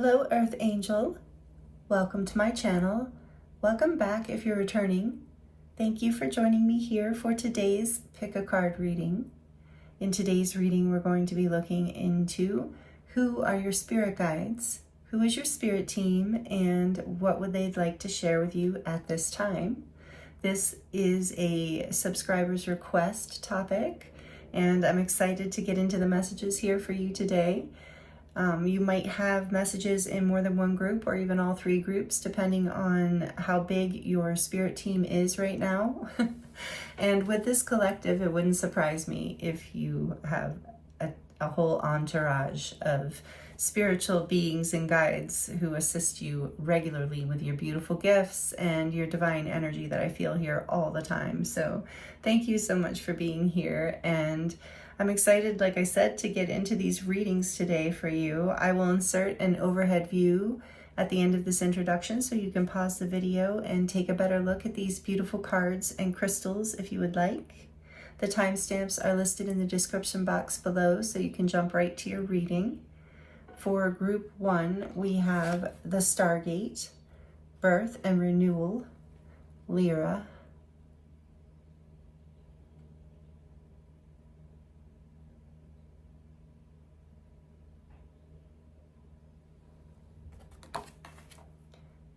Hello, Earth Angel. Welcome to my channel. Welcome back if you're returning. Thank you for joining me here for today's Pick a Card reading. In today's reading, we're going to be looking into who are your spirit guides, who is your spirit team, and what would they like to share with you at this time. This is a subscriber's request topic, and I'm excited to get into the messages here for you today. You might have messages in more than one group or even all three groups, depending on how big your spirit team is right now. And with this collective, it wouldn't surprise me if you have a whole entourage of spiritual beings and guides who assist you regularly with your beautiful gifts and your divine energy that I feel here all the time. So thank you so much for being here, and I'm excited, like I said, to get into these readings today for you. I will insert an overhead view at the end of this introduction so you can pause the video and take a better look at these beautiful cards and crystals if you would like. The timestamps are listed in the description box below so you can jump right to your reading. For group 1, we have the Stargate, Birth and Renewal, Lyra,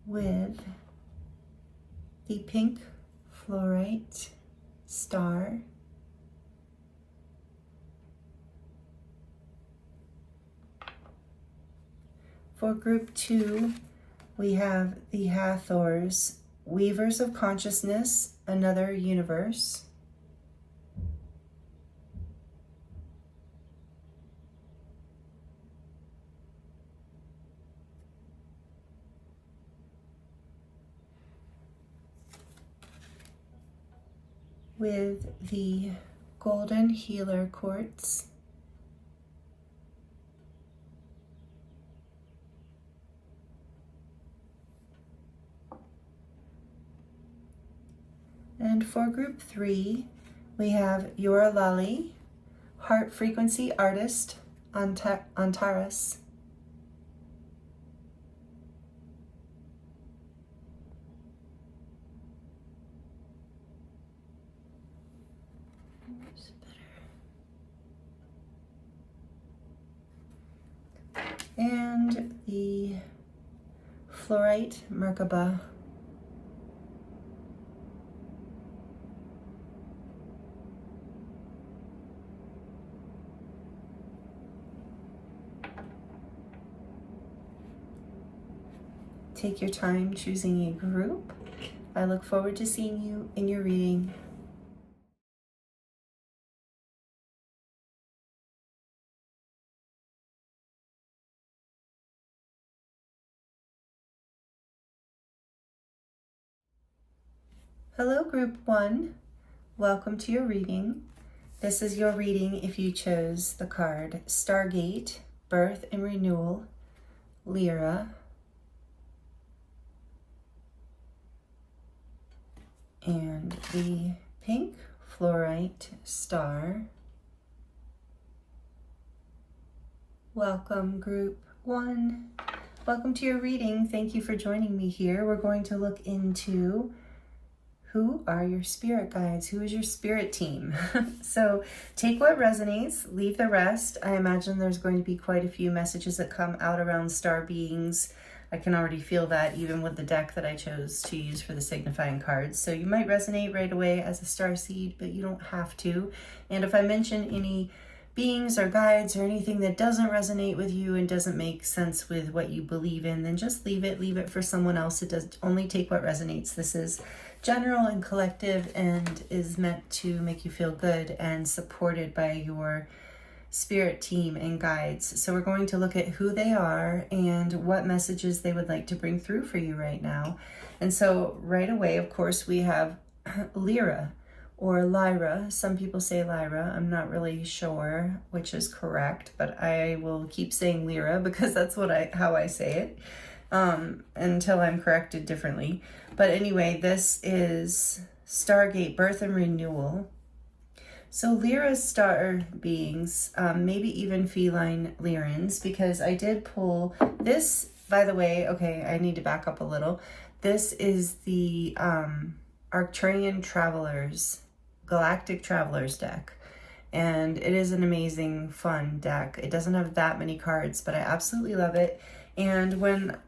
with the pink Fluorite star, for group 2, we have the Hathors, Weavers of Consciousness, Another Universe, with the Golden Healer Quartz, and for group 3, we have Your Lali, Heart Frequency Artist, Antares, and the Fluorite Merkabah. Take your time choosing a group. I look forward to seeing you in your reading. Hello, group 1. Welcome to your reading. This is your reading if you chose the card Stargate, Birth and Renewal, Lyra, and the pink Fluorite star. Welcome, group 1. Welcome to your reading. Thank you for joining me here. We're going to look into who are your spirit guides? Who is your spirit team? So take what resonates, leave the rest. I imagine there's going to be quite a few messages that come out around star beings. I can already feel that even with the deck that I chose to use for the signifying cards. So you might resonate right away as a star seed, but you don't have to. And if I mention any beings or guides or anything that doesn't resonate with you and doesn't make sense with what you believe in, then just leave it for someone else. It does only take what resonates. This is general and collective and is meant to make you feel good and supported by your spirit team and guides. So we're going to look at who they are and what messages they would like to bring through for you right now. And so right away, of course, we have Lyra or Lyra. Some people say Lyra. I'm not really sure which is correct, but I will keep saying Lyra because that's how I say it. Until I'm corrected differently. But anyway, this is Stargate, Birth and Renewal. So Lyra's star beings, maybe even feline Lyrans, because I did pull, this by the way, okay, I need to back up a little. This is the Arcturian Travelers, Galactic Travelers deck. And it is an amazing, fun deck. It doesn't have that many cards, but I absolutely love it. And when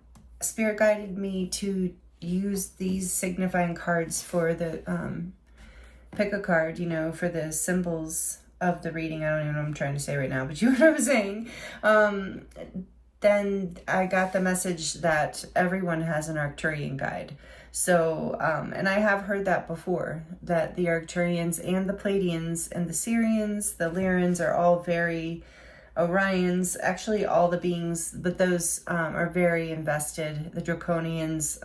Spirit guided me to use these signifying cards for the pick a card, you know, for the symbols of the reading, I don't even know what I'm trying to say right now, but you know what I'm saying. Then I got the message that everyone has an Arcturian guide. So, and I have heard that before, that the Arcturians and the Pleiadians and the Sirians, the Lyrans are all very, Orions, actually all the beings, but those are very invested. The Draconians,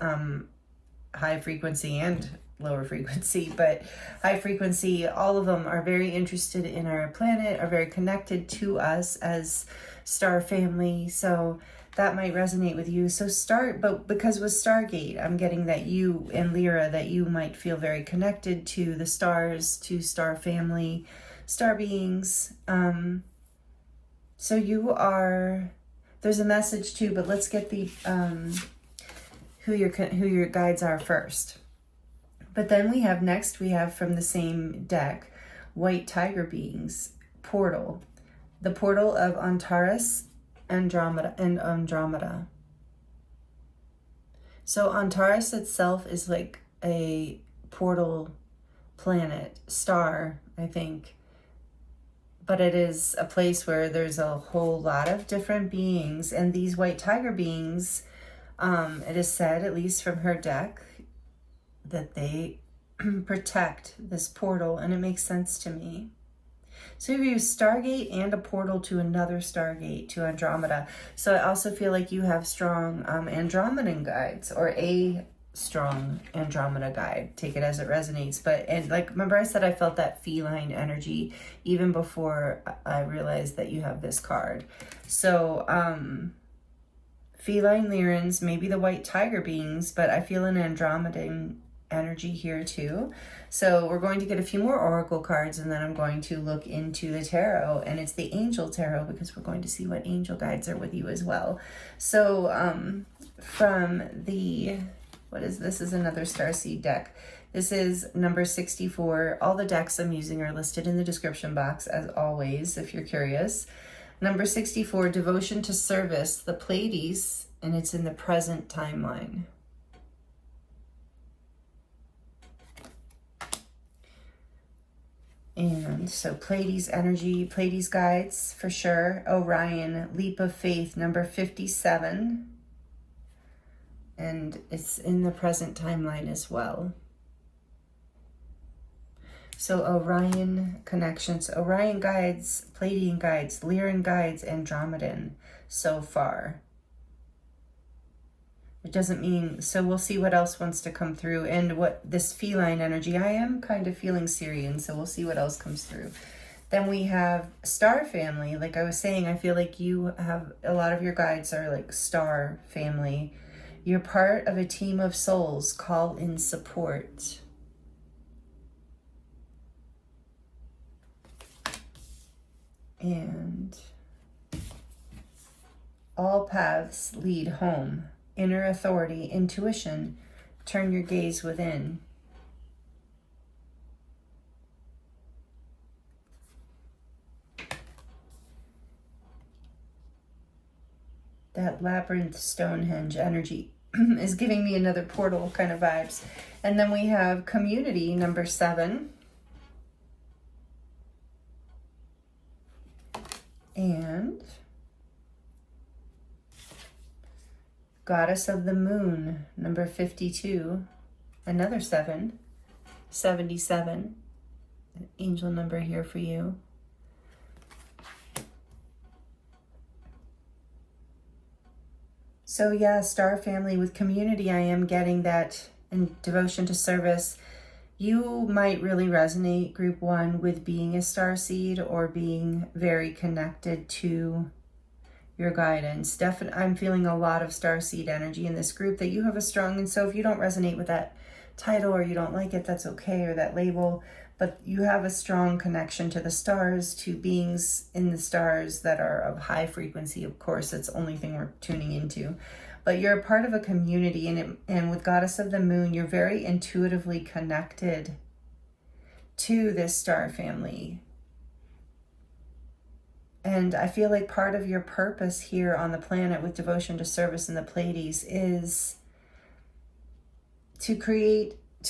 high frequency and lower frequency, but high frequency, all of them are very interested in our planet, are very connected to us as star family. So that might resonate with you. So but because with Stargate, I'm getting that you and Lyra, that you might feel very connected to the stars, to star family, star beings. So you are, there's a message too, but let's get the, who your guides are first. But then we have from the same deck, White Tiger Beings, Portal. The portal of Antares, Andromeda. So Antares itself is like a portal planet, star, I think. But it is a place where there's a whole lot of different beings. And these White Tiger beings, it is said, at least from her deck, that they protect this portal. And it makes sense to me. So you have Stargate and a portal to another Stargate, to Andromeda. So I also feel like you have strong Andromedan guides, or a strong Andromeda guide. Take it as it resonates. And like, remember I said I felt that feline energy even before I realized that you have this card. So feline Lyrans, maybe the White Tiger beings, but I feel an Andromedan energy here too. So we're going to get a few more oracle cards, and then I'm going to look into the tarot, and it's the angel tarot, because we're going to see what angel guides are with you as well. So from the, what is this? Is another Starseed deck. This is number 64. All the decks I'm using are listed in the description box, as always, if you're curious. Number 64, Devotion to Service, the Pleiades, and it's in the present timeline. And so Pleiades energy, Pleiades guides for sure. Orion, Leap of Faith, number 57. And it's in the present timeline as well. So Orion connections, Orion guides, Pleiadian guides, Lyran guides, Andromedan so far. It doesn't mean, so we'll see what else wants to come through, and what this feline energy, I am kind of feeling Syrian, so we'll see what else comes through. Then we have star family. Like I was saying, I feel like you have, a lot of your guides are like star family. You're part of a team of souls. Call in support. And all paths lead home. Inner authority, intuition, turn your gaze within. That labyrinth Stonehenge energy is giving me another portal kind of vibes. And then we have community, number 7. And Goddess of the Moon, number 52, another 7, 77, angel number here for you. So yeah, star family with community, I am getting that, and devotion to service. You might really resonate, group 1, with being a starseed or being very connected to your guidance. I'm feeling a lot of starseed energy in this group, that you have a strong, and so if you don't resonate with that title or you don't like it, that's okay, or that label, but you have a strong connection to the stars, to beings in the stars that are of high frequency. Of course, that's the only thing we're tuning into. but you're a part of a community, and with Goddess of the Moon, you're very intuitively connected to this star family. And I feel like part of your purpose here on the planet with devotion to service in the Pleiades is to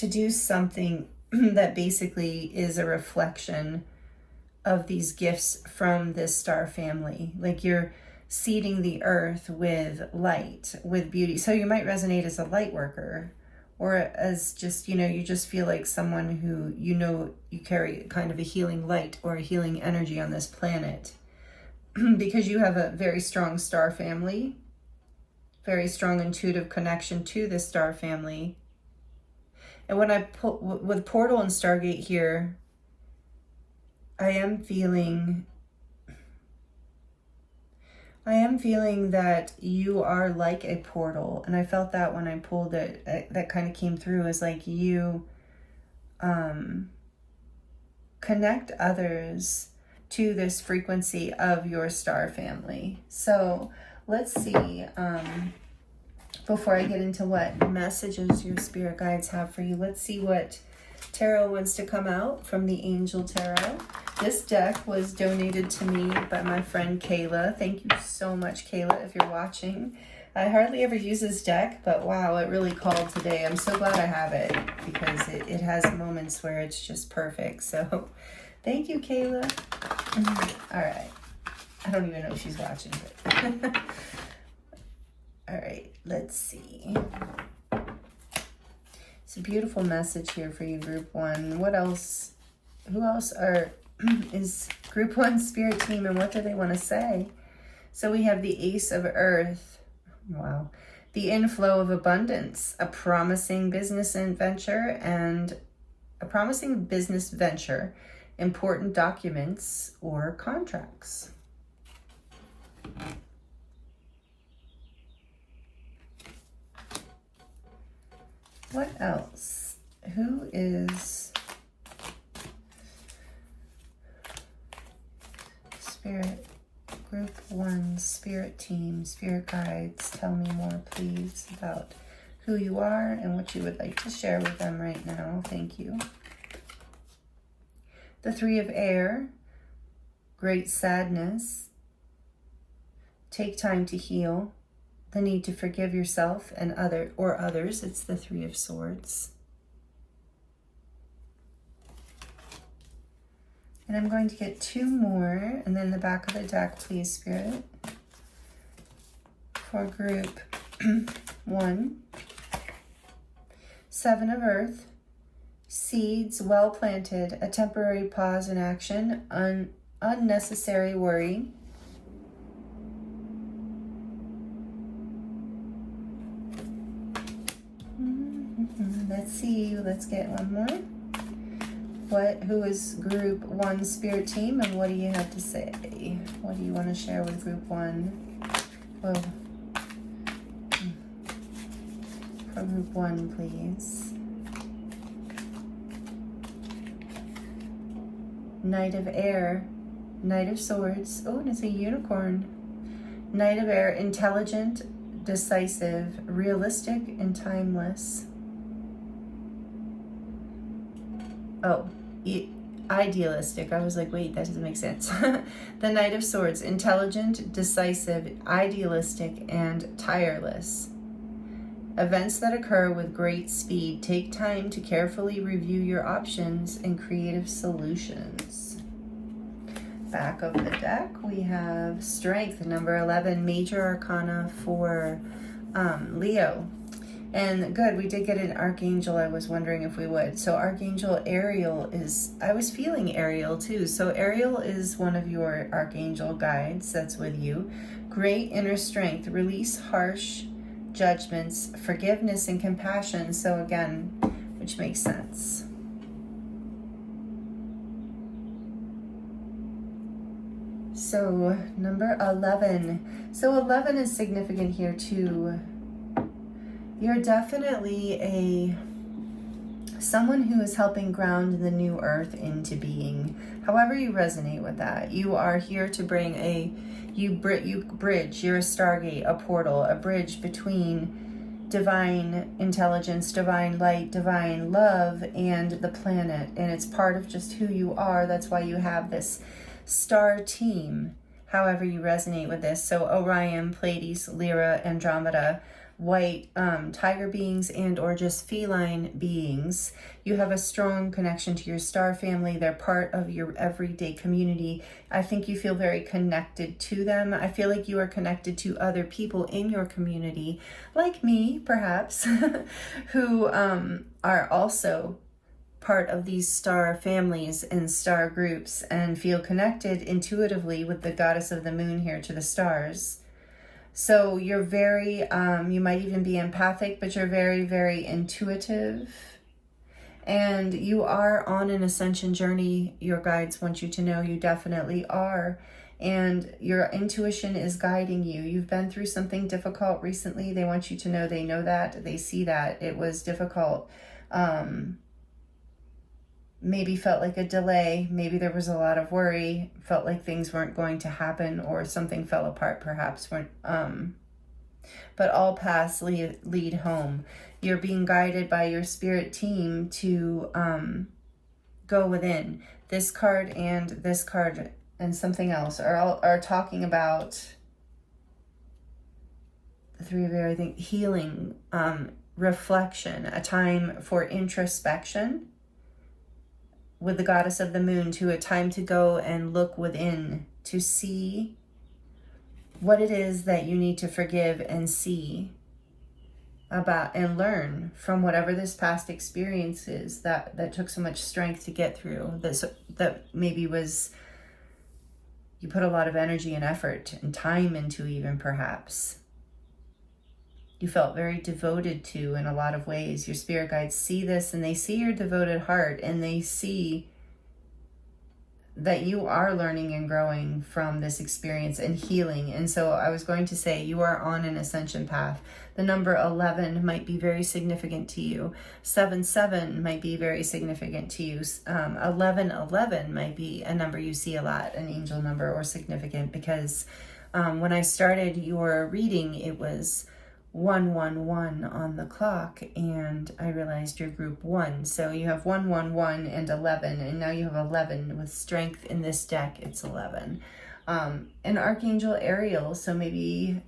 do something that basically is a reflection of these gifts from this star family. Like you're seeding the earth with light, with beauty. So you might resonate as a light worker, or as just, you just feel like someone who, you carry kind of a healing light or a healing energy on this planet because you have a very strong star family, very strong intuitive connection to this star family. And when I put with Portal and Stargate here, I am feeling that you are like a portal. And I felt that when I pulled it, that kind of came through as like you connect others to this frequency of your star family. So let's see, before I get into what messages your spirit guides have for you, let's see what tarot wants to come out from the Angel Tarot. This deck was donated to me by my friend Kayla. Thank you so much, Kayla, if you're watching. I hardly ever use this deck, but wow, it really called today. I'm so glad I have it because it has moments where it's just perfect. So thank you, Kayla. All right. I don't even know if she's watching, but all right, let's see. It's a beautiful message here for you, Group 1. What else? Who else is Group 1 spirit team, and what do they want to say? So we have the Ace of Earth. Wow. The inflow of abundance, a promising business venture, important documents or contracts. What else? Who is Spirit Group 1 spirit team, spirit guides? Tell me more, please, about who you are and what you would like to share with them right now. Thank you. The Three of Air, great sadness. Take time to heal. The need to forgive yourself and others. It's the Three of Swords. And I'm going to get 2 more, and then the back of the deck, please, Spirit, for Group 1. 7 of Earth, seeds well planted, a temporary pause in action, unnecessary worry. Let's see, let's get one more. Who is Group 1 spirit team, and what do you have to say? What do you want to share with Group 1? Whoa. For Group 1, please. Knight of Air, Knight of Swords. Oh, and it's a unicorn. Knight of Air, intelligent, decisive, realistic, and timeless. Oh, idealistic. I was like, wait, that doesn't make sense. The Knight of Swords, intelligent, decisive, idealistic, and tireless. Events that occur with great speed. Take time to carefully review your options and creative solutions. Back of the deck, we have Strength, number 11, Major Arcana for Leo. And good, we did get an Archangel. I was wondering if we would. So Archangel Ariel I was feeling Ariel too. So Ariel is one of your Archangel guides that's with you. Great inner strength, release harsh judgments, forgiveness and compassion. So again, which makes sense. So number 11. So 11 is significant here too. You're definitely a someone who is helping ground the new earth into being. However you resonate with that, you are here to bring you bridge, you're a stargate, a portal, a bridge between divine intelligence, divine light, divine love, and the planet. And it's part of just who you are. That's why you have this star team, however you resonate with this. So Orion, Pleiades, Lyra, Andromeda, white tiger beings and or just feline beings. You have a strong connection to your star family. They're part of your everyday community. I think you feel very connected to them. I feel like you are connected to other people in your community, like me perhaps, who are also part of these star families and star groups and feel connected intuitively with the goddess of the moon here to the stars. So you're very, you might even be empathic, but you're very, very intuitive. And you are on an ascension journey. Your guides want you to know you definitely are. And your intuition is guiding you. You've been through something difficult recently. They want you to know they know that. They see that. It was difficult. Maybe felt like a delay. Maybe there was a lot of worry. Felt like things weren't going to happen or something fell apart perhaps. But all paths lead home. You're being guided by your spirit team to go within. This card and something else are talking about the three of everything, healing, reflection, a time for introspection with the goddess of the moon, to a time to go and look within to see what it is that you need to forgive and see about and learn from whatever this past experience is that took so much strength to get through, that maybe was you put a lot of energy and effort and time into, even perhaps. You felt very devoted to in a lot of ways. Your spirit guides see this and they see your devoted heart and they see that you are learning and growing from this experience and healing. And so I was going to say you are on an ascension path. The number 11 might be very significant to you. 77 might be very significant to you. 1111 might be a number you see a lot, an angel number or significant, because when I started your reading, it was 111 on the clock, and I realized you're group 1. So you have 111 and 11, and now you have 11 with strength in this deck. It's 11. An Archangel Ariel, so maybe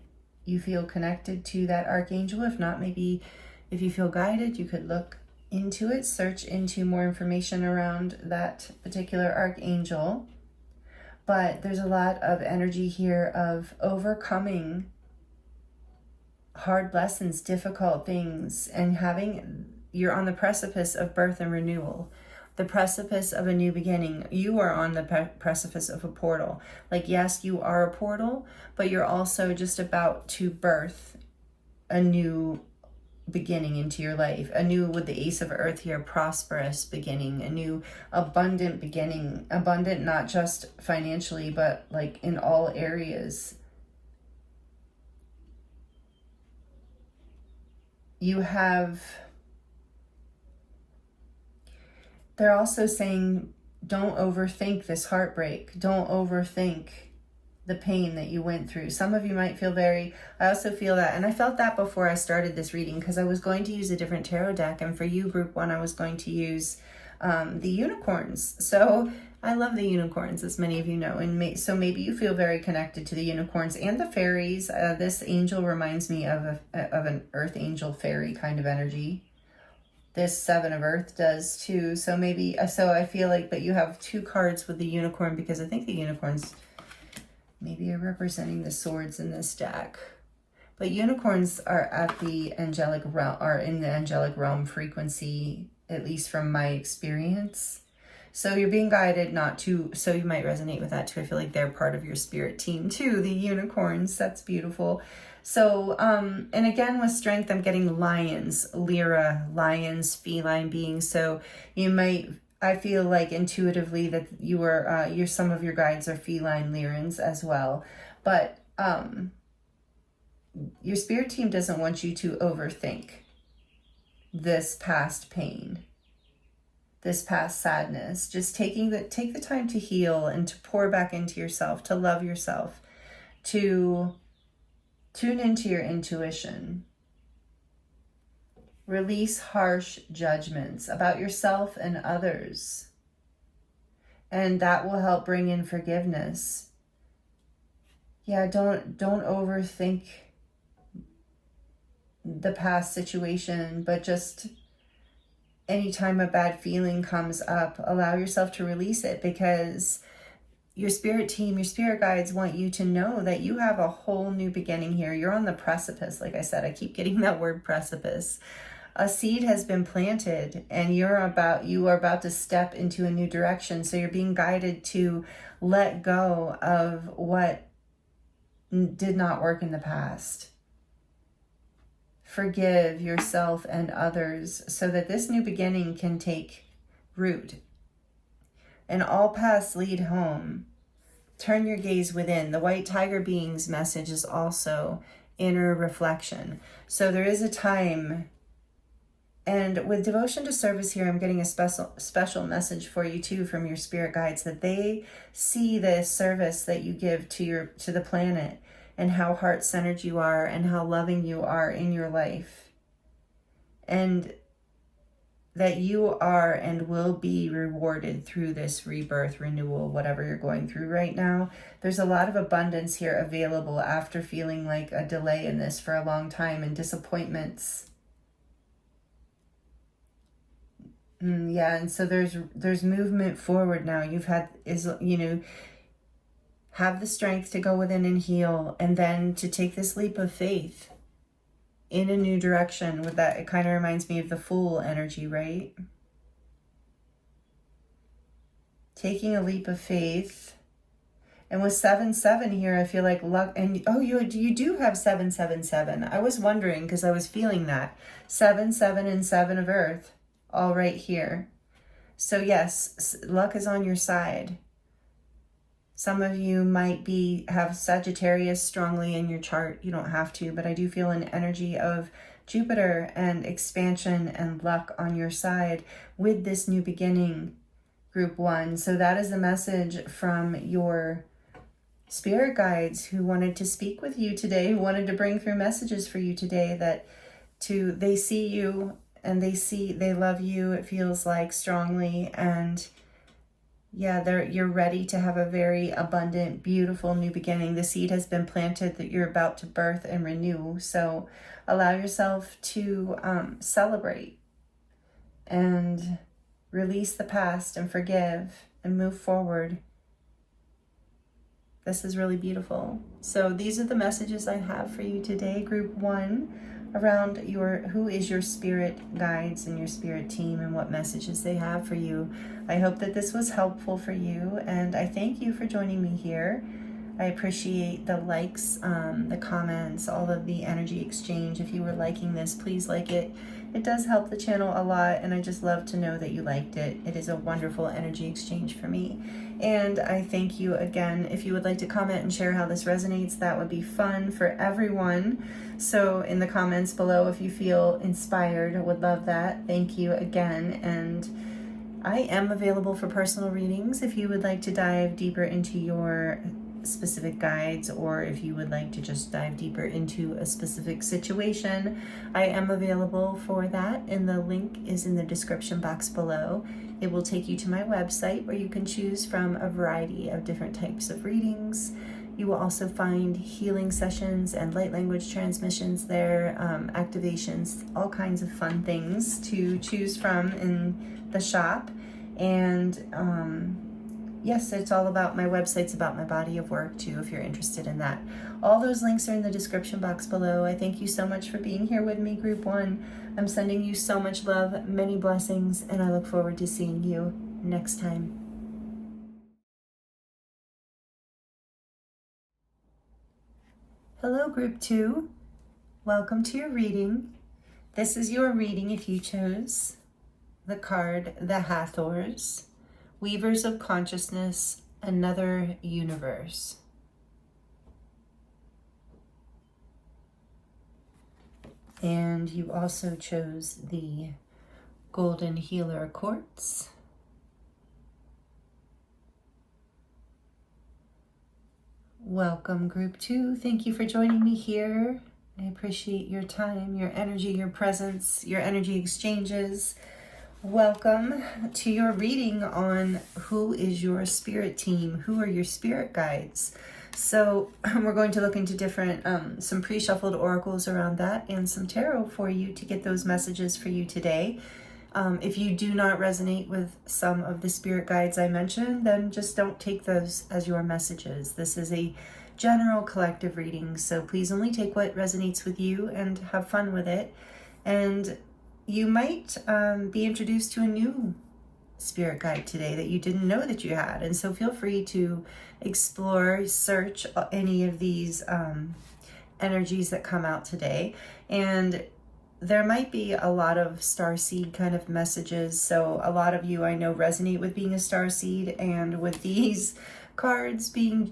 you feel connected to that Archangel. If not, maybe if you feel guided, you could look into it, search into more information around that particular Archangel. But there's a lot of energy here of overcoming hard lessons, difficult things, and you're on the precipice of birth and renewal, the precipice of a new beginning. You are on the precipice of a portal. Like, yes, you are a portal, but you're also just about to birth a new beginning into your life, a new, with the Ace of Earth here, prosperous beginning, a new abundant beginning, abundant not just financially, but like in all areas. They're also saying, don't overthink this heartbreak. Don't overthink the pain that you went through. Some of you might feel I also feel that, and I felt that before I started this reading, because I was going to use a different tarot deck, and for you, group 1, I was going to use the unicorns. So I love the unicorns, as many of you know, and so maybe you feel very connected to the unicorns and the fairies. This angel reminds me of an earth angel fairy kind of energy. This 7 of Earth does too. So I feel like, but you have 2 cards with the unicorn, because I think the unicorns maybe are representing the swords in this deck. But unicorns are at the angelic realm, are in the angelic realm frequency, at least from my experience. So you're being guided not to, so you might resonate with that too. I feel like they're part of your spirit team too, the unicorns. That's beautiful. So, and again, with strength, I'm getting lions, Lyra, lions, feline beings. So I feel like intuitively that some of your guides are feline Lyrans as well. But your spirit team doesn't want you to overthink this past pain. this past sadness. Just take the time to heal and to pour back into yourself, to love yourself, to tune into your intuition. Release harsh judgments about yourself and others. And that will help bring in forgiveness. Yeah, don't overthink the past situation, but just anytime a bad feeling comes up, allow yourself to release it, because your spirit team, your spirit guides want you to know that you have a whole new beginning here. You're on the precipice. Like I said, I keep getting that word precipice. A seed has been planted and you are about to step into a new direction. So you're being guided to let go of what did not work in the past. Forgive yourself and others so that this new beginning can take root. And all paths lead home. Turn your gaze within. The white tiger being's message is also inner reflection. So there is a time, and with devotion to service here, I'm getting a special message for you too from your spirit guides, that they see the service that you give to the planet and how heart-centered you are and how loving you are in your life. And that you are and will be rewarded through this rebirth, renewal, whatever you're going through right now. There's a lot of abundance here available after feeling like a delay in this for a long time and disappointments. Yeah, and so there's movement forward now. Have the strength to go within and heal, and then to take this leap of faith in a new direction. With that, it kind of reminds me of the Fool energy, right? Taking a leap of faith. And with 7-7 here, I feel like luck, and you do have 7-7-7. I was wondering, because I was feeling that 7-7 and 7 of Earth, all right here. So yes, luck is on your side. Some of you might have Sagittarius strongly in your chart. You don't have to, but I do feel an energy of Jupiter and expansion and luck on your side with this new beginning, group 1. So that is a message from your spirit guides who wanted to speak with you today, who wanted to bring through messages for you today, they see you and they love you, it feels like, strongly, and yeah, you're ready to have a very abundant, beautiful new beginning. The seed has been planted that you're about to birth and renew. So allow yourself to celebrate and release the past and forgive and move forward. This is really beautiful. So these are the messages I have for you today, group 1, around who is your spirit guides and your spirit team and what messages they have for you. I hope that this was helpful for you, and I thank you for joining me here. I appreciate the likes, the comments, all of the energy exchange. If you were liking this, please like it. It does help the channel a lot, and I just love to know that you liked it. It is a wonderful energy exchange for me. And I thank you again. If you would like to comment and share how this resonates, that would be fun for everyone. So in the comments below, if you feel inspired, I would love that. Thank you again. And I am available for personal readings if you would like to dive deeper into your specific guides, or if you would like to just dive deeper into a specific situation. I am available for that, and the link is in the description box below. It will take you to my website where you can choose from a variety of different types of readings. You will also find healing sessions and light language transmissions there, activations, all kinds of fun things to choose from in the shop. And yes, it's all about my website's about my body of work too, if you're interested in that. All those links are in the description box below. I thank you so much for being here with me, group 1. I'm sending you so much love, many blessings, and I look forward to seeing you next time. Hello, group 2. Welcome to your reading. This is your reading if you chose the card, the Hathors, Weavers of Consciousness, Another Universe. And you also chose the Golden Healer Quartz. Welcome, Group 2. Thank you for joining me here. I appreciate your time, your energy, your presence, your energy exchanges. Welcome to your reading on who is your spirit team, who are your spirit guides. So we're going to look into different, some pre-shuffled oracles around that and some tarot for you to get those messages for you today. If you do not resonate with some of the spirit guides I mentioned, then just don't take those as your messages. This is a general collective reading, so please only take what resonates with you and have fun with it. And you might be introduced to a new spirit guide today that you didn't know that you had. And so feel free to explore, search any of these energies that come out today. And there might be a lot of starseed kind of messages. So a lot of you I know resonate with being a starseed, and with these cards being,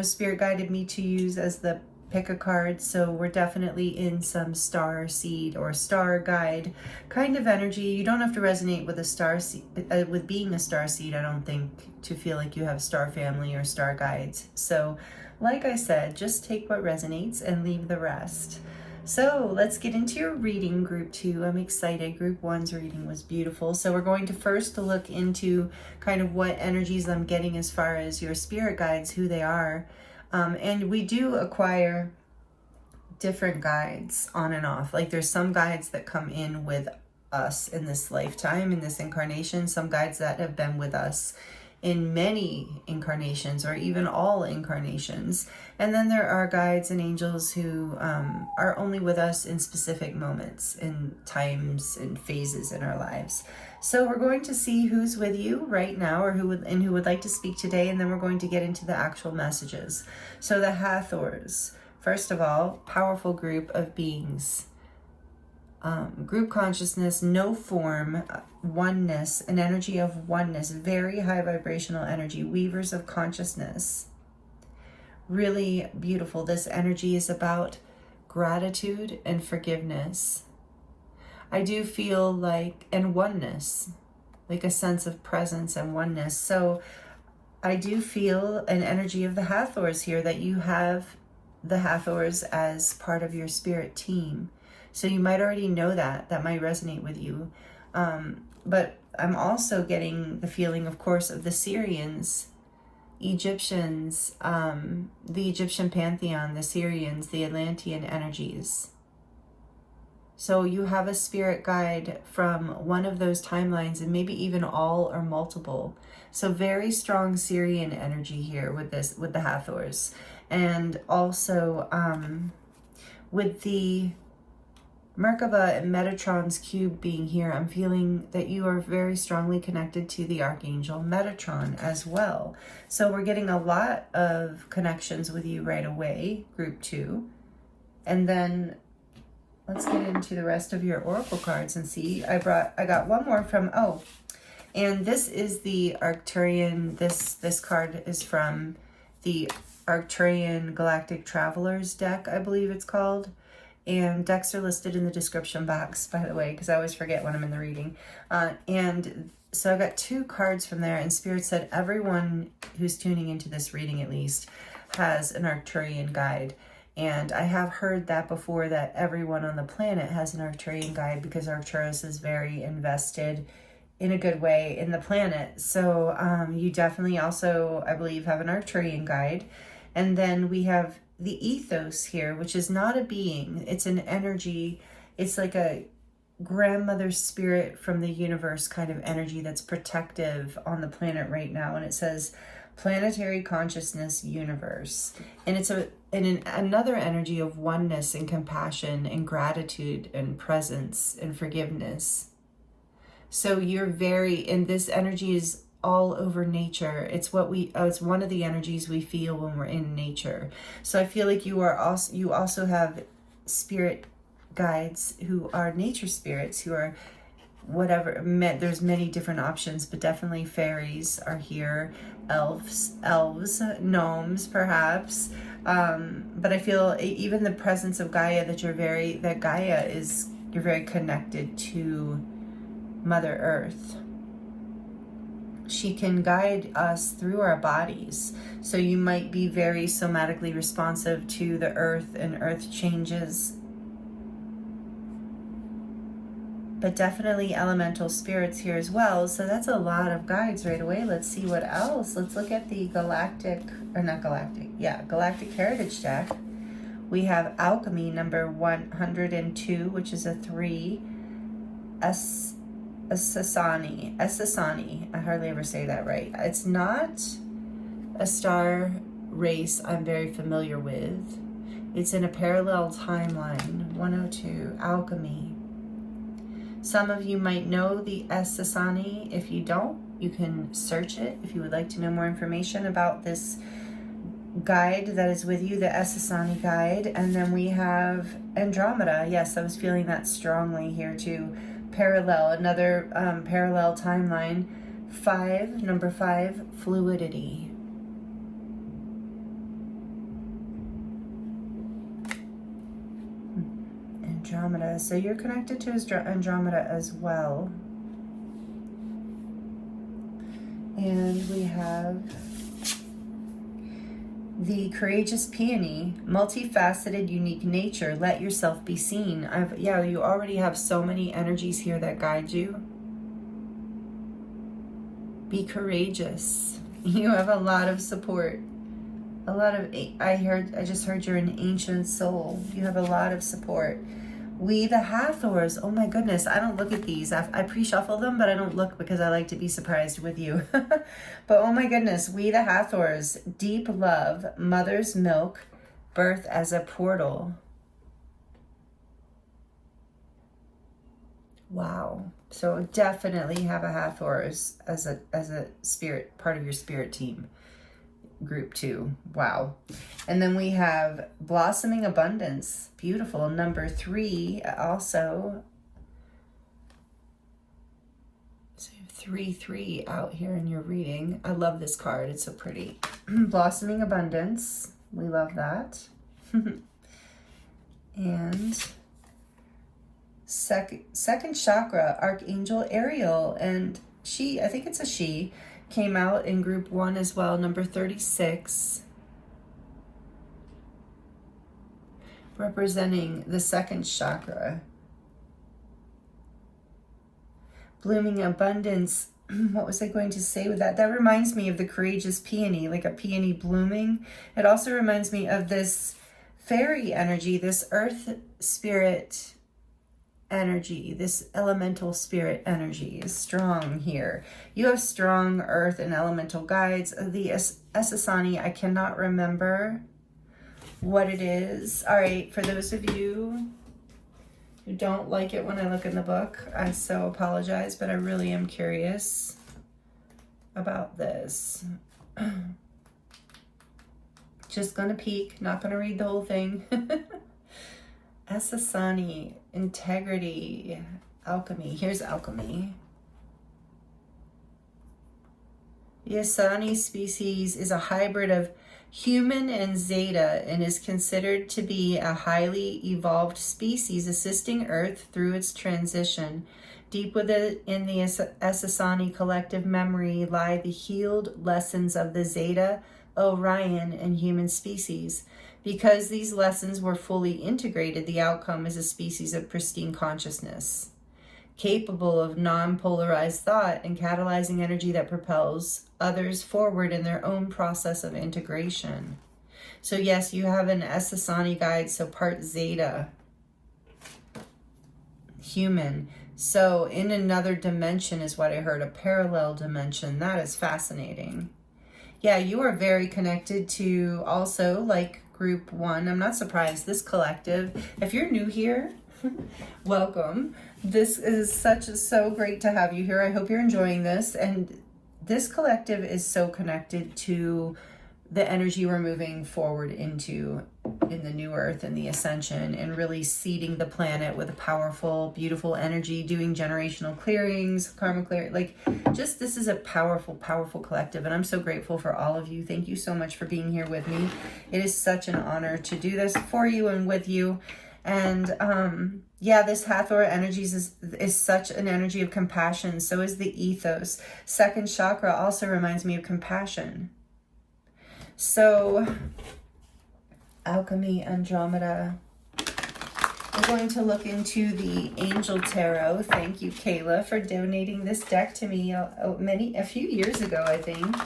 spirit guided me to use as the pick a card. So we're definitely in some star seed or star guide kind of energy. You don't have to resonate with a star seed, with being a star seed, I don't think, to feel like you have star family or star guides. So like I said, just take what resonates and leave the rest. So let's get into your reading, Group 2. I'm excited. Group 1's reading was beautiful. So we're going to first look into kind of what energies I'm getting as far as your spirit guides, who they are. And we do acquire different guides on and off. Like there's some guides that come in with us in this lifetime, in this incarnation, some guides that have been with us in many incarnations or even all incarnations. And then there are guides and angels who are only with us in specific moments, in times and phases in our lives. So we're going to see who's with you right now, or who would like to speak today, and then we're going to get into the actual messages. So the Hathors, first of all, powerful group of beings. Group consciousness, no form, oneness, an energy of oneness, very high vibrational energy, weavers of consciousness. Really beautiful. This energy is about gratitude and forgiveness. I do feel like, and oneness, like a sense of presence and oneness. So I do feel an energy of the Hathors here, that you have the Hathors as part of your spirit team. So you might already know that might resonate with you. But I'm also getting the feeling, of course, of the Syrians, Egyptians, the Egyptian pantheon, the Syrians, the Atlantean energies. So you have a spirit guide from one of those timelines, and maybe even all or multiple. So very strong Syrian energy here with the Hathors. And also with the Merkabah and Metatron's cube being here, I'm feeling that you are very strongly connected to the Archangel Metatron as well. So we're getting a lot of connections with you right away, Group 2. And then let's get into the rest of your oracle cards and see. I got one more from, and this is the Arcturian, this card is from the Arcturian Galactic Travelers deck, I believe it's called. And decks are listed in the description box, by the way, because I always forget when I'm in the reading. And so I got 2 cards from there, and Spirit said everyone who's tuning into this reading, at least, has an Arcturian guide. And I have heard that before, that everyone on the planet has an Arcturian guide, because Arcturus is very invested in a good way in the planet. So you definitely also, I believe, have an Arcturian guide. And then we have the ethos here, which is not a being, it's an energy. It's like a grandmother spirit from the universe kind of energy that's protective on the planet right now. And it says planetary consciousness universe. And it's another energy of oneness and compassion and gratitude and presence and forgiveness. So and this energy is all over nature. It's it's one of the energies we feel when we're in nature. So I feel like you also have spirit guides who are nature spirits, who are whatever, there's many different options, but definitely fairies are here, elves, gnomes perhaps. But I feel even the presence of Gaia, you're very connected to Mother Earth. She can guide us through our bodies. So you might be very somatically responsive to the earth and earth changes. But definitely elemental spirits here as well. So that's a lot of guides right away. Let's see what else. Let's look at the galactic heritage deck. We have alchemy number 102, which is a 3. Esasani. I hardly ever say that right. It's not a star race I'm very familiar with. It's in a parallel timeline. 102, alchemy. Some of you might know the Esasani. If you don't, you can search it if you would like to know more information about this guide that is with you, the Esasani guide. And then we have Andromeda. Yes, I was feeling that strongly here too. Parallel, another parallel timeline. 5, number 5, fluidity. Andromeda. So you're connected to Andromeda as well. And we have the courageous peony, multifaceted, unique nature. Let yourself be seen. You already have so many energies here that guide you. Be courageous. You have a lot of support. I just heard you're an ancient soul. You have a lot of support. We the Hathors, oh my goodness, I don't look at these. I pre-shuffle them, but I don't look because I like to be surprised with you. But oh my goodness, we the Hathors, deep love, mother's milk, birth as a portal. Wow. So definitely have a Hathors as a spirit, part of your spirit team. Group 2. Wow. And then we have blossoming abundance. Beautiful. Number 3 also. So you have 3 out here in your reading. I love this card. It's so pretty. Blossoming abundance. We love that. And second chakra, Archangel Ariel. And I think it's a she, came out in group 1 as well, number 36, representing the second chakra. Blooming abundance. What was I going to say with that? That reminds me of the courageous peony, like a peony blooming. It also reminds me of this fairy energy, this earth spirit energy, this elemental spirit energy is strong here. You have strong earth and elemental guides. The Esasani, I cannot remember what it is. All right, for those of you who don't like it when I look in the book, I so apologize, but I really am curious about this. Just gonna peek, not gonna read the whole thing. Esasani, integrity, alchemy. Here's alchemy. The Esasani species is a hybrid of human and Zeta and is considered to be a highly evolved species assisting Earth through its transition. Deep within the Esasani collective memory lie the healed lessons of the Zeta, Orion, and human species. Because these lessons were fully integrated, the outcome is a species of pristine consciousness, capable of non-polarized thought and catalyzing energy that propels others forward in their own process of integration. So yes, you have an Esasani guide, so part Zeta, human. So in another dimension is what I heard, a parallel dimension. That is fascinating. Yeah, you are very connected to also like group 1. I'm not surprised. This collective, if you're new here, welcome. This is so great to have you here. I hope you're enjoying this. And this collective is so connected to the energy we're moving forward into in the new earth and the ascension, and really seeding the planet with a powerful, beautiful energy, doing generational clearings, karma clearing. Like, just this is a powerful, powerful collective. And I'm so grateful for all of you. Thank you so much for being here with me. It is such an honor to do this for you and with you. And Yeah, this Hathor energies is such an energy of compassion. So is the ethos. Second chakra also reminds me of compassion. So, Alchemy, Andromeda. We're going to look into the Angel Tarot. Thank you, Kayla, for donating this deck to me a few years ago, I think.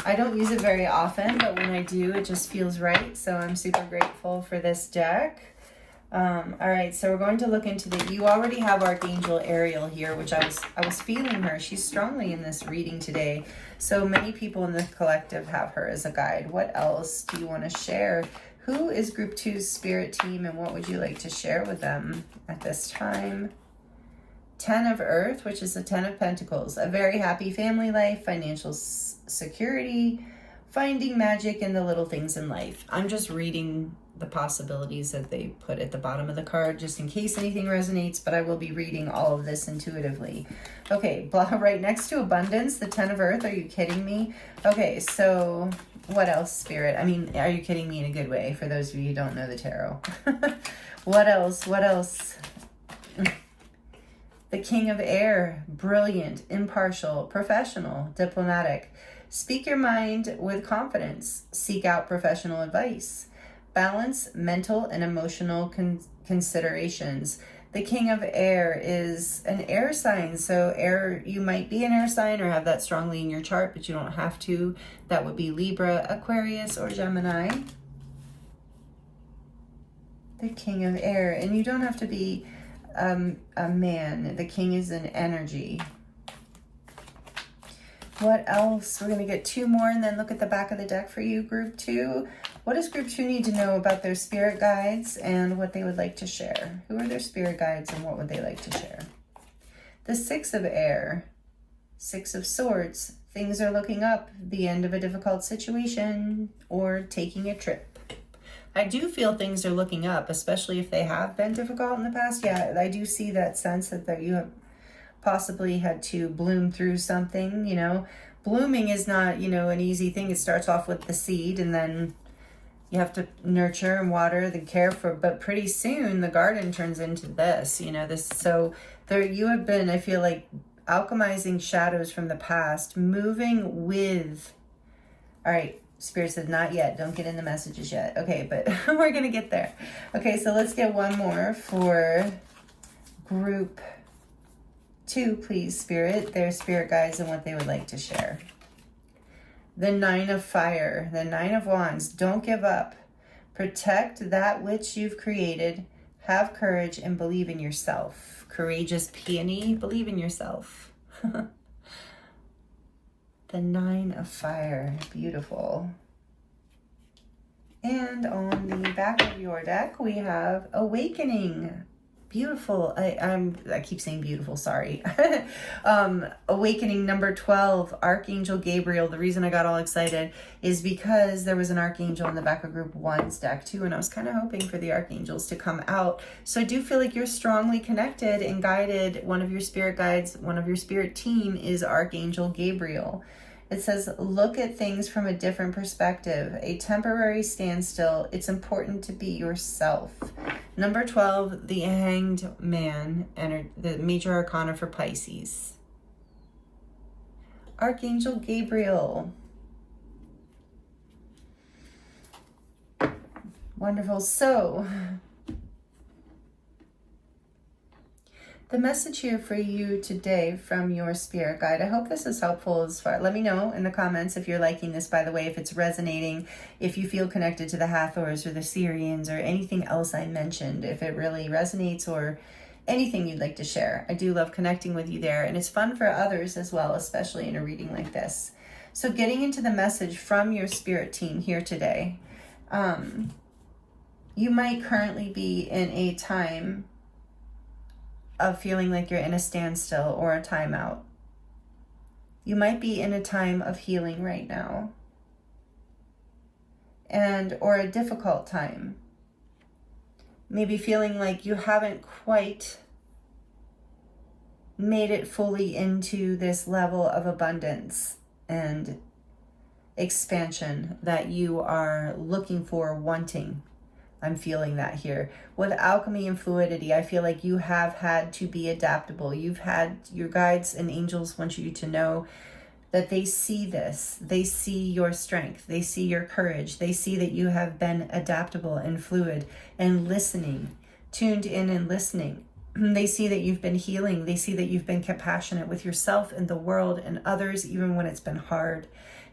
I don't use it very often, but when I do, it just feels right. So I'm super grateful for this deck. All right, so we're going to look into you already have Archangel Ariel here, which I was feeling her. She's strongly in this reading today. So many people in the collective have her as a guide. What else do you want to share? Who is Group 2's spirit team, and what would you like to share with them at this time? 10 of Earth, which is the 10 of Pentacles. A very happy family life, financial security, finding magic in the little things in life. I'm just reading the possibilities that they put at the bottom of the card just in case anything resonates, but I will be reading all of this intuitively. Okay, right next to abundance, the 10 of Earth. Are you kidding me? Okay, so what else, Spirit? I mean, are you kidding me in a good way for those of you who don't know the tarot? What else? What else? The King of Air, brilliant, impartial, professional, diplomatic. Speak your mind with confidence. Seek out professional advice. Balance mental and emotional considerations. The King of Air is an air sign. So air, you might be an air sign or have that strongly in your chart, but you don't have to. That would be Libra, Aquarius, or Gemini. The King of Air. And you don't have to be a man. The King is an energy. What else? We're going to get two more and then look at the back of the deck for you, Group 2. What does Group 2 need to know about their spirit guides and what they would like to share? Who are their spirit guides and what would they like to share? The 6 of Air, 6 of Swords. Things are looking up, the end of a difficult situation, or taking a trip. I do feel things are looking up, especially if they have been difficult in the past. Yeah, I do see that sense that you have possibly had to bloom through something, you know. Blooming is not, you know, an easy thing. It starts off with the seed and then you have to nurture and water and care for, but pretty soon the garden turns into this, you know, this. So there you have been, I feel like, alchemizing shadows from the past, moving with, all right, Spirit said not yet. Don't get in the messages yet. Okay, but we're going to get there. Okay, so let's get one more for Group 2, please, Spirit, their spirit guides and what they would like to share. The 9 of Fire, the 9 of Wands. Don't give up. Protect that which you've created. Have courage and believe in yourself. Courageous peony, believe in yourself. The 9 of Fire, beautiful. And on the back of your deck, we have Awakening. Beautiful. I keep saying beautiful, sorry. Awakening number 12, Archangel Gabriel. The reason I got all excited is because there was an Archangel in the back of Group 1's deck too, and I was kind of hoping for the Archangels to come out. So I do feel like you're strongly connected and guided. One of your spirit guides, one of your spirit team is Archangel Gabriel. It says, look at things from a different perspective. A temporary standstill. It's important to be yourself. Number 12, the Hanged Man, and the major arcana for Pisces. Archangel Gabriel. Wonderful. So, the message here for you today from your spirit guide. I hope this is helpful as far. Let me know in the comments if you're liking this, by the way, if it's resonating, if you feel connected to the Hathors or the Syrians or anything else I mentioned, if it really resonates or anything you'd like to share. I do love connecting with you there, and it's fun for others as well, especially in a reading like this. So getting into the message from your spirit team here today, you might currently be in a time of feeling like you're in a standstill or a timeout. You might be in a time of healing right now, or a difficult time. Maybe feeling like you haven't quite made it fully into this level of abundance and expansion that you are looking for, wanting. I'm feeling that here. With alchemy and fluidity, I feel like you have had to be adaptable. You've had, your guides and angels want you to know that they see this. They see your strength. They see your courage. They see that you have been adaptable and fluid and listening, tuned in and listening. They see that you've been healing. They see that you've been compassionate with yourself and the world and others, even when it's been hard.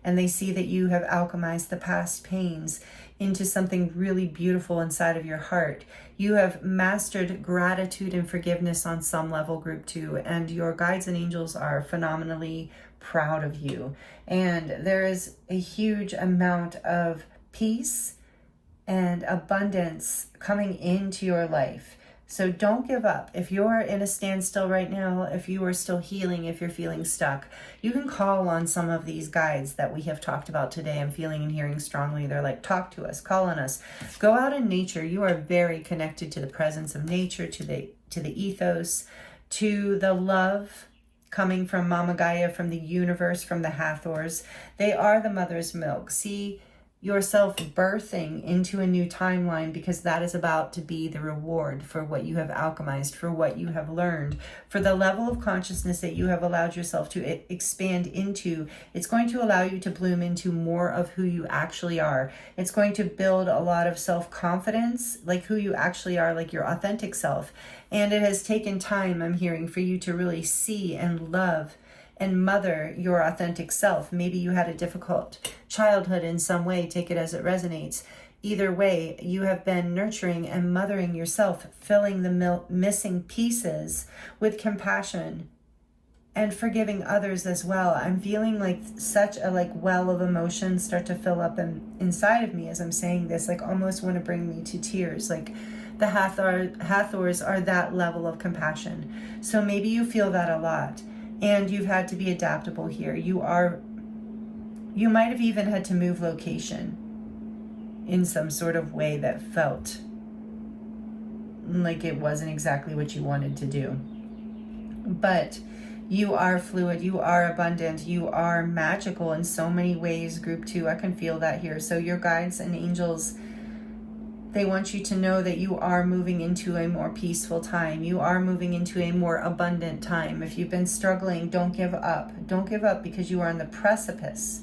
And they see that you have alchemized the past pains into something really beautiful inside of your heart. You have mastered gratitude and forgiveness on some level, group 2, and your guides and angels are phenomenally proud of you. And there is a huge amount of peace and abundance coming into your life. So don't give up. If you're in a standstill right now, if you are still healing, if you're feeling stuck, you can call on some of these guides that we have talked about today. I'm feeling and hearing strongly. They're like, talk to us, call on us. Go out in nature. You are very connected to the presence of nature, to the ethos, to the love coming from Mama Gaia, from the universe, from the Hathors. They are the mother's milk. See yourself birthing into a new timeline, because that is about to be the reward for what you have alchemized, for what you have learned, for the level of consciousness that you have allowed yourself to expand into. It's going to allow you to bloom into more of who you actually are. It's going to build a lot of self-confidence, like who you actually are, like your authentic self. And it has taken time, I'm hearing, for you to really see and love and mother your authentic self. Maybe you had a difficult childhood in some way, take it as it resonates. Either way, you have been nurturing and mothering yourself, filling the missing pieces with compassion and forgiving others as well. I'm feeling like such a well of emotions start to fill up inside of me as I'm saying this, like almost want to bring me to tears. Like the Hathors are that level of compassion. So maybe you feel that a lot. And you've had to be adaptable here. You might have even had to move location in some sort of way that felt like it wasn't exactly what you wanted to do. But you are fluid, you are abundant, you are magical in so many ways, group 2. I can feel that here. So your guides and angels, they want you to know that you are moving into a more peaceful time. You are moving into a more abundant time. If you've been struggling, don't give up. Don't give up, because you are on the precipice.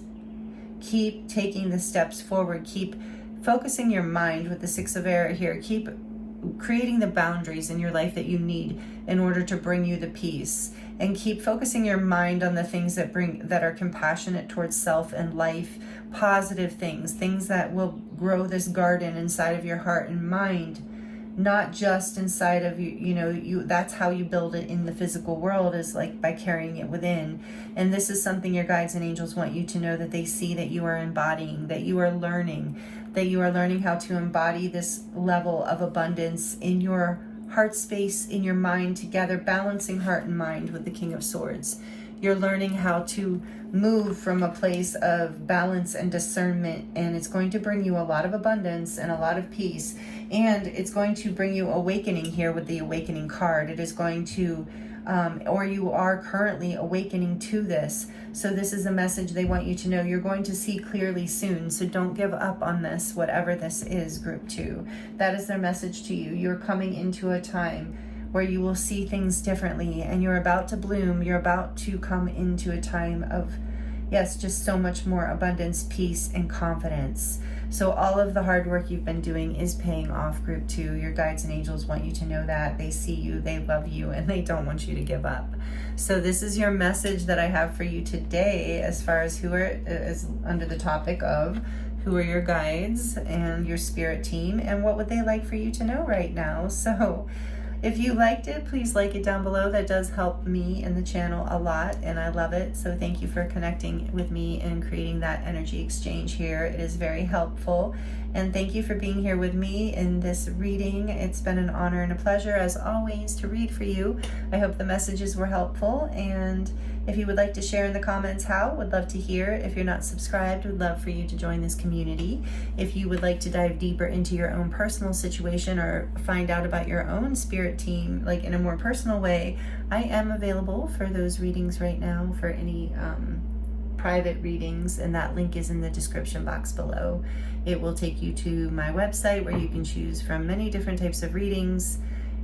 Keep taking the steps forward. Keep focusing your mind with the 6 of air here. Keep creating the boundaries in your life that you need in order to bring you the peace. And keep focusing your mind on the things that are compassionate towards self and life, positive things that will grow this garden inside of your heart and mind, not just inside of you. That's how you build it in the physical world, is like by carrying it within. And this is something your guides and angels want you to know, that they see that you are embodying, that you are learning how to embody this level of abundance in your heart space, in your mind together, balancing heart and mind with the King of Swords. You're learning how to move from a place of balance and discernment, and it's going to bring you a lot of abundance and a lot of peace, and it's going to bring you awakening here with the awakening card. It is going to, or you are currently awakening to this. So this is a message they want you to know. You're going to see clearly soon, so don't give up on this, whatever this is, group 2. That is their message to you. You're coming into a time where you will see things differently, and you're about to bloom. You're about to come into a time of, yes, just so much more abundance, peace, and confidence. So all of the hard work you've been doing is paying off, group 2. Your guides and angels want you to know that. They see you, they love you, and they don't want you to give up. So this is your message that I have for you today, as far as is under the topic of who are your guides and your spirit team, and what would they like for you to know right now. So if you liked it, please like it down below. That does help me and the channel a lot, and I love it. So thank you for connecting with me and creating that energy exchange here. It is very helpful. And thank you for being here with me in this reading. It's been an honor and a pleasure, as always, to read for you. I hope the messages were helpful. And if you would like to share in the comments how, would love to hear. If you're not subscribed, would love for you to join this community. If you would like to dive deeper into your own personal situation or find out about your own spirit team, like in a more personal way, I am available for those readings right now for any private readings, and that link is in the description box below. It will take you to my website where you can choose from many different types of readings,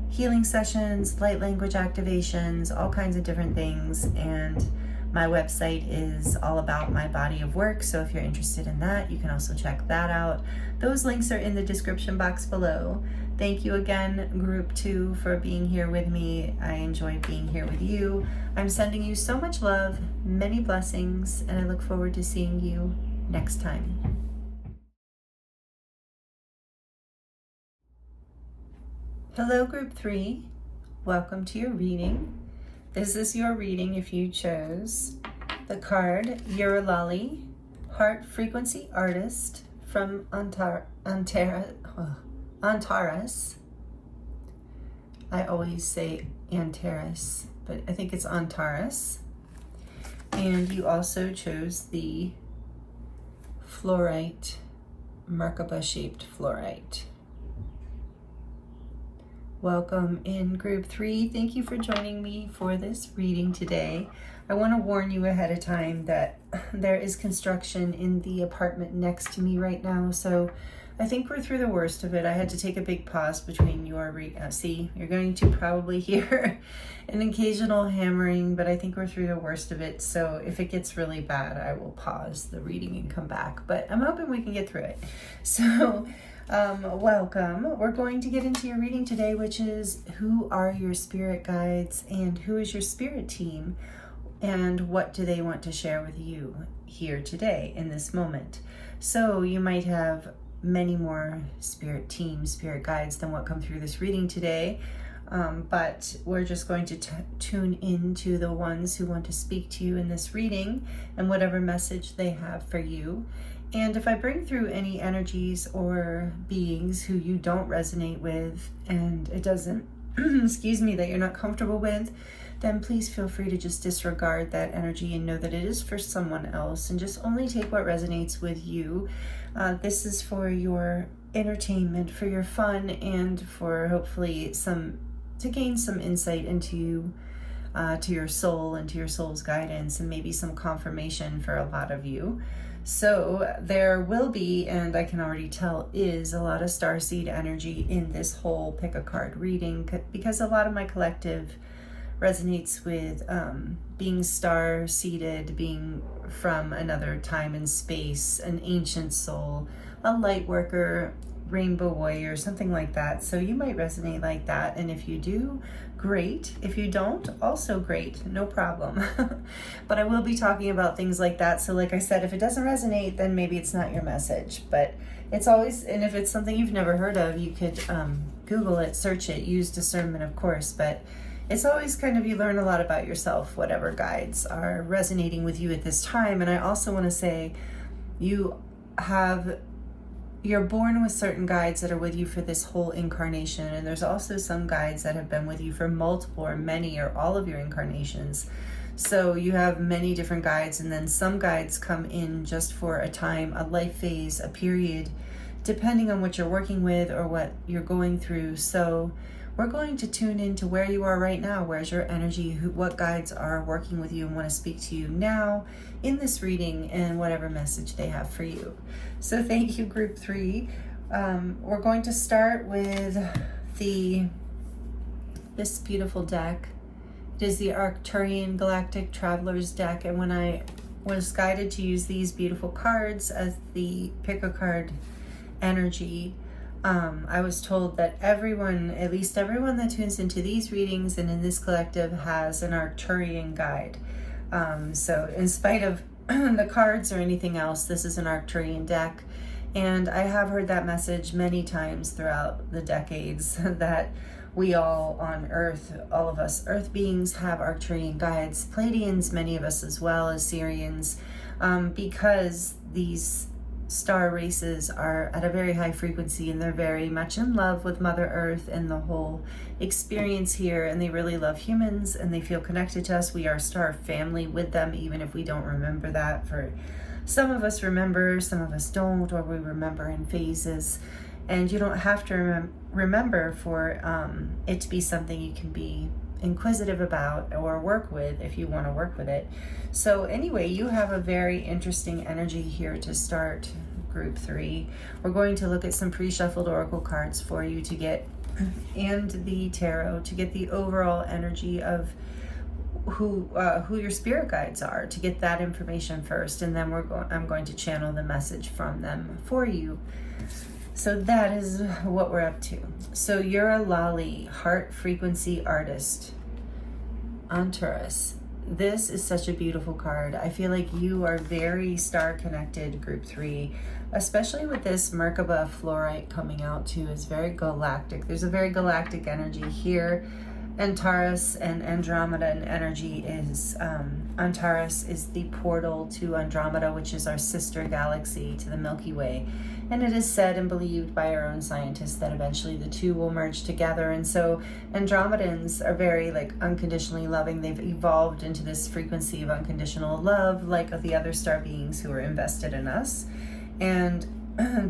healing sessions, light language activations, all kinds of different things. And my website is all about my body of work, so if you're interested in that, you can also check that out. Those links are in the description box below. Thank you again, Group 2, for being here with me. I enjoyed being here with you. I'm sending you so much love, many blessings, and I look forward to seeing you next time. Hello, Group 3. Welcome to your reading. This is your reading if you chose the card Eurolali, Heart Frequency Artist from Antares. I always say Antares, but I think it's Antares. And you also chose the Fluorite, Merkabah shaped Fluorite. Welcome in Group 3. Thank you for joining me for this reading today. I want to warn you ahead of time that there is construction in the apartment next to me right now, so I think we're through the worst of it. I had to take a big pause between your see, you're going to probably hear an occasional hammering, but I think we're through the worst of it. So if it gets really bad, I will pause the reading and come back, but I'm hoping we can get through it. So welcome. We're going to get into your reading today, which is who are your spirit guides and who is your spirit team and what do they want to share with you here today in this moment. So you might have many more spirit teams, spirit guides than what come through this reading today, but we're just going to tune into the ones who want to speak to you in this reading and whatever message they have for you. And if I bring through any energies or beings who you don't resonate with and it doesn't, excuse me, that you're not comfortable with, then please feel free to just disregard that energy and know that it is for someone else and just only take what resonates with you. This is for your entertainment, for your fun, and for hopefully to gain some insight into to your soul and to your soul's guidance, and maybe some confirmation for a lot of you. So there will be, and I can already tell is, a lot of starseed energy in this whole pick a card reading, because a lot of my collective resonates with being star-seeded, being from another time and space, an ancient soul, a light worker, rainbow warrior, something like that. So you might resonate like that, and if you do, great. If you don't, also great, no problem. But I will be talking about things like that. So like I said, if it doesn't resonate, then maybe it's not your message. But it's always, and if it's something you've never heard of, you could Google it, search it, use discernment, of course. But it's always kind of, you learn a lot about yourself, whatever guides are resonating with you at this time. And I also want to say, you're born with certain guides that are with you for this whole incarnation, and there's also some guides that have been with you for multiple or many or all of your incarnations. So you have many different guides, and then some guides come in just for a time, a life phase, a period, depending on what you're working with or what you're going through. So we're going to tune into where you are right now. Where's your energy? What guides are working with you and want to speak to you now in this reading, and whatever message they have for you. So thank you, Group 3. We're going to start with this beautiful deck. It is the Arcturian Galactic Travelers deck, and when I was guided to use these beautiful cards as the pick a card energy, I was told that everyone, at least everyone that tunes into these readings and in this collective, has an Arcturian guide. So in spite of the cards or anything else, this is an Arcturian deck. And I have heard that message many times throughout the decades that we all on Earth, all of us Earth beings, have Arcturian guides, Pleiadians, many of us as well as Sirians, because these star races are at a very high frequency and they're very much in love with Mother Earth and the whole experience here, and they really love humans and they feel connected to us. We are star family with them, even if we don't remember that. For some of us remember, some of us don't, or we remember in phases. And you don't have to remember for it to be something you can be inquisitive about or work with if you want to work with it. So anyway, you have a very interesting energy here to start group 3. We're going to look at some pre-shuffled oracle cards for you to get, and the tarot, to get the overall energy of who your spirit guides are, to get that information first, and then I'm going to channel the message from them for you. So that is what we're up to. So you're a Lali, heart frequency artist on Taurus. This is such a beautiful card. I feel like you are very star connected, group 3, especially with this Merkabah Fluorite coming out too. Is very galactic. There's a very galactic energy here. Antares and Andromeda and energy is, Antares is the portal to Andromeda, which is our sister galaxy to the Milky Way. And it is said and believed by our own scientists that eventually the two will merge together. And so Andromedans are very like unconditionally loving. They've evolved into this frequency of unconditional love, like the other star beings who are invested in us. And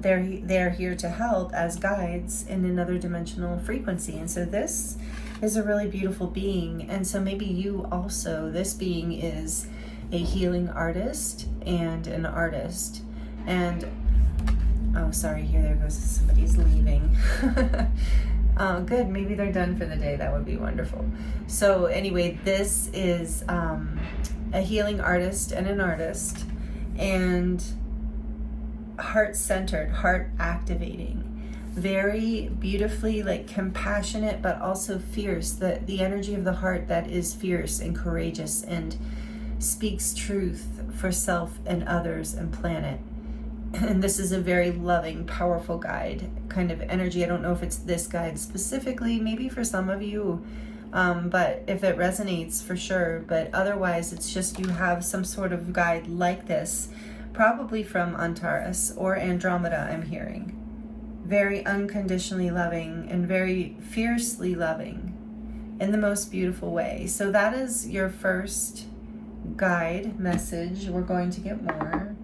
they're here to help as guides in another dimensional frequency. And so this is a really beautiful being. And so maybe you also, this being is a healing artist and an artist. And oh, sorry, there goes, somebody's leaving. Oh, good, maybe they're done for the day. That would be wonderful. So anyway, this is a healing artist and an artist, and heart-centered, heart-activating. Very beautifully like compassionate, but also fierce. The energy of the heart that is fierce and courageous and speaks truth for self and others and planet. And this is a very loving, powerful guide kind of energy. I don't know if it's this guide specifically, maybe for some of you, but if it resonates, for sure. But otherwise, it's just you have some sort of guide like this, probably from Antares or Andromeda, I'm hearing. Very unconditionally loving and very fiercely loving in the most beautiful way. So that is your first guide message. We're going to get more.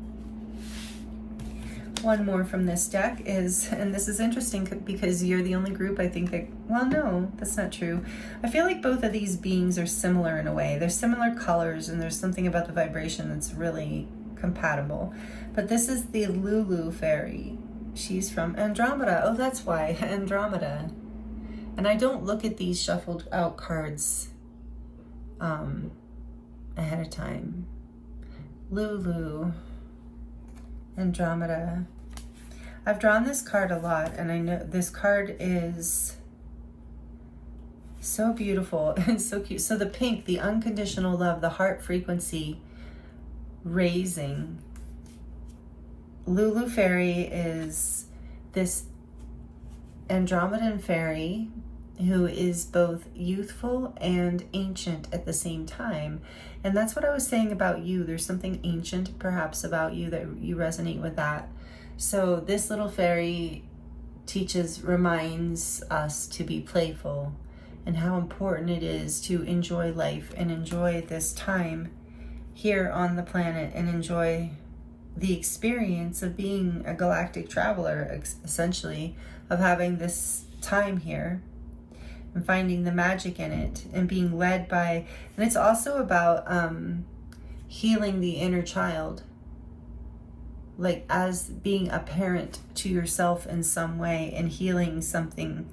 One more from this deck is, and this is interesting because you're the only group I think that, well, no, that's not true. I feel like both of these beings are similar in a way. They're similar colors, and there's something about the vibration that's really compatible. But this is the Lulu fairy. She's from Andromeda. Oh, that's why, Andromeda. And I don't look at these shuffled out cards ahead of time. Lulu, Andromeda. I've drawn this card a lot, and I know this card is so beautiful and so cute. So the pink, the unconditional love, the heart frequency raising. Lulu fairy is this Andromedan fairy who is both youthful and ancient at the same time. And that's what I was saying about you. There's something ancient perhaps about you that you resonate with that. So this little fairy reminds us to be playful and how important it is to enjoy life and enjoy this time here on the planet and enjoy the experience of being a galactic traveler, essentially, of having this time here and finding the magic in it and being led by, and it's also about healing the inner child, like as being a parent to yourself in some way and healing something,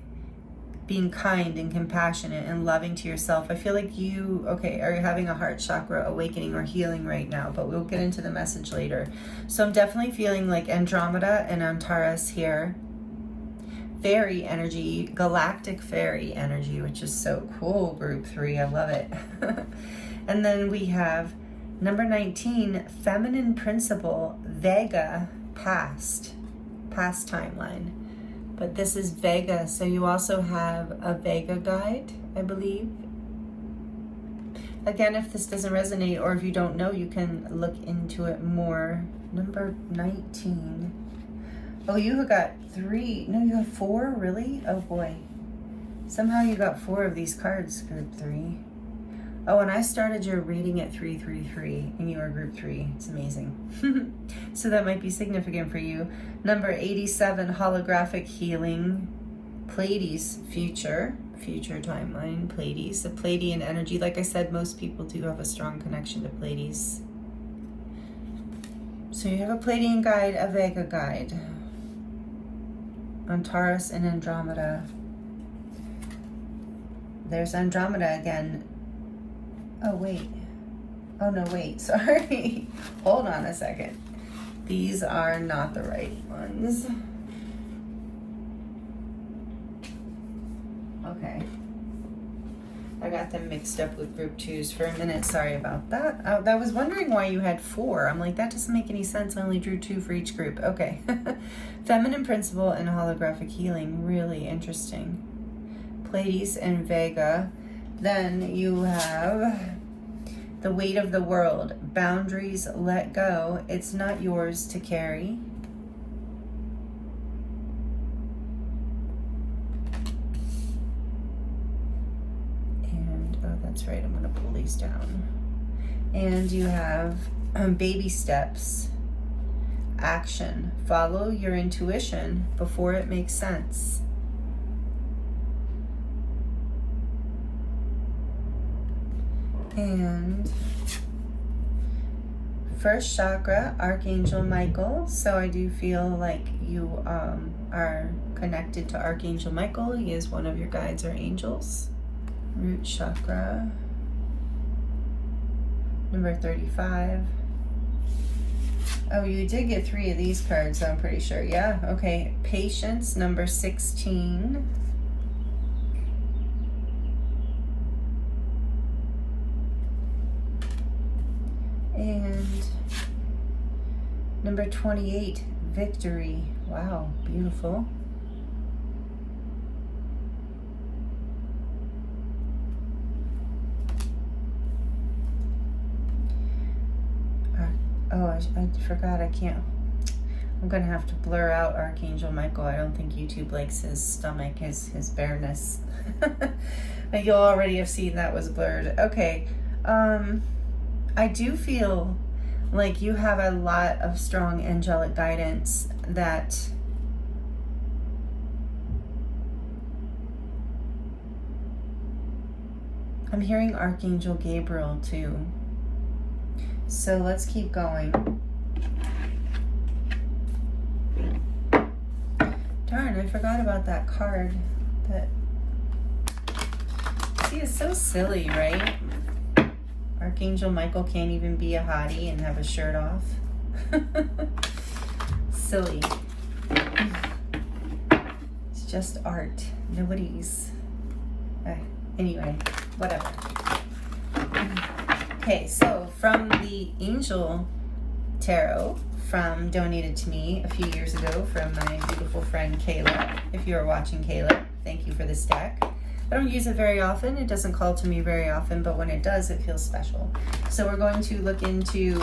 being kind and compassionate and loving to yourself. I feel like you, are having a heart chakra awakening or healing right now, but we'll get into the message later. So I'm definitely feeling like Andromeda and Antares here. Fairy energy, galactic fairy energy, which is so cool, group 3. I love it. And then we have number 19, feminine principle, Vega, past timeline. But this is Vega, so you also have a Vega guide, I believe. Again, if this doesn't resonate or if you don't know, you can look into it more. Number 19. Oh, you got 3. No, you have 4, really? Oh boy. Somehow you got 4 of these cards, group 3. Oh, and I started your reading at 333, and you are group 3. It's amazing. So that might be significant for you. Number 87, holographic healing, Pleiades, future, future timeline, Pleiades. The Pleiadian energy, like I said, most people do have a strong connection to Pleiades. So you have a Pleiadian guide, a Vega guide, Antares and Andromeda. There's Andromeda again. Oh, wait. Oh, no, wait. Sorry. Hold on a second. These are not the right ones. Okay. I got them mixed up with group 2s for a minute. Sorry about that. I was wondering why you had 4. I'm like, that doesn't make any sense. I only drew 2 for each group. Okay. Feminine principle and holographic healing. Really interesting. Pleiades and Vega. Then you have the weight of the world. Boundaries, let go. It's not yours to carry. And, oh, that's right. I'm going to pull these down. And you have baby steps. Action. Follow your intuition before it makes sense. And first chakra, Archangel Michael. So I do feel like you are connected to Archangel Michael. He is one of your guides or angels. Root chakra, number 35. Oh, you did get 3 of these cards, I'm pretty sure. Yeah, okay. Patience, number 16. And number 28, victory. Wow, beautiful. Oh, I forgot, I can't. I'm going to have to blur out Archangel Michael. I don't think YouTube likes his stomach, his bareness. You'll already have seen that was blurred. Okay. I do feel like you have a lot of strong angelic guidance that I'm hearing Archangel Gabriel too. So let's keep going. Darn, I forgot about that card. That, see, it's so silly, right? Archangel Michael can't even be a hottie and have a shirt off. Silly. It's just art. Nobody's... anyway, whatever. Okay, so from the Angel Tarot, donated to me a few years ago from my beautiful friend Kayla. If you are watching, Kayla, thank you for this deck. I don't use it very often. It doesn't call to me very often, but when it does, it feels special. So we're going to look into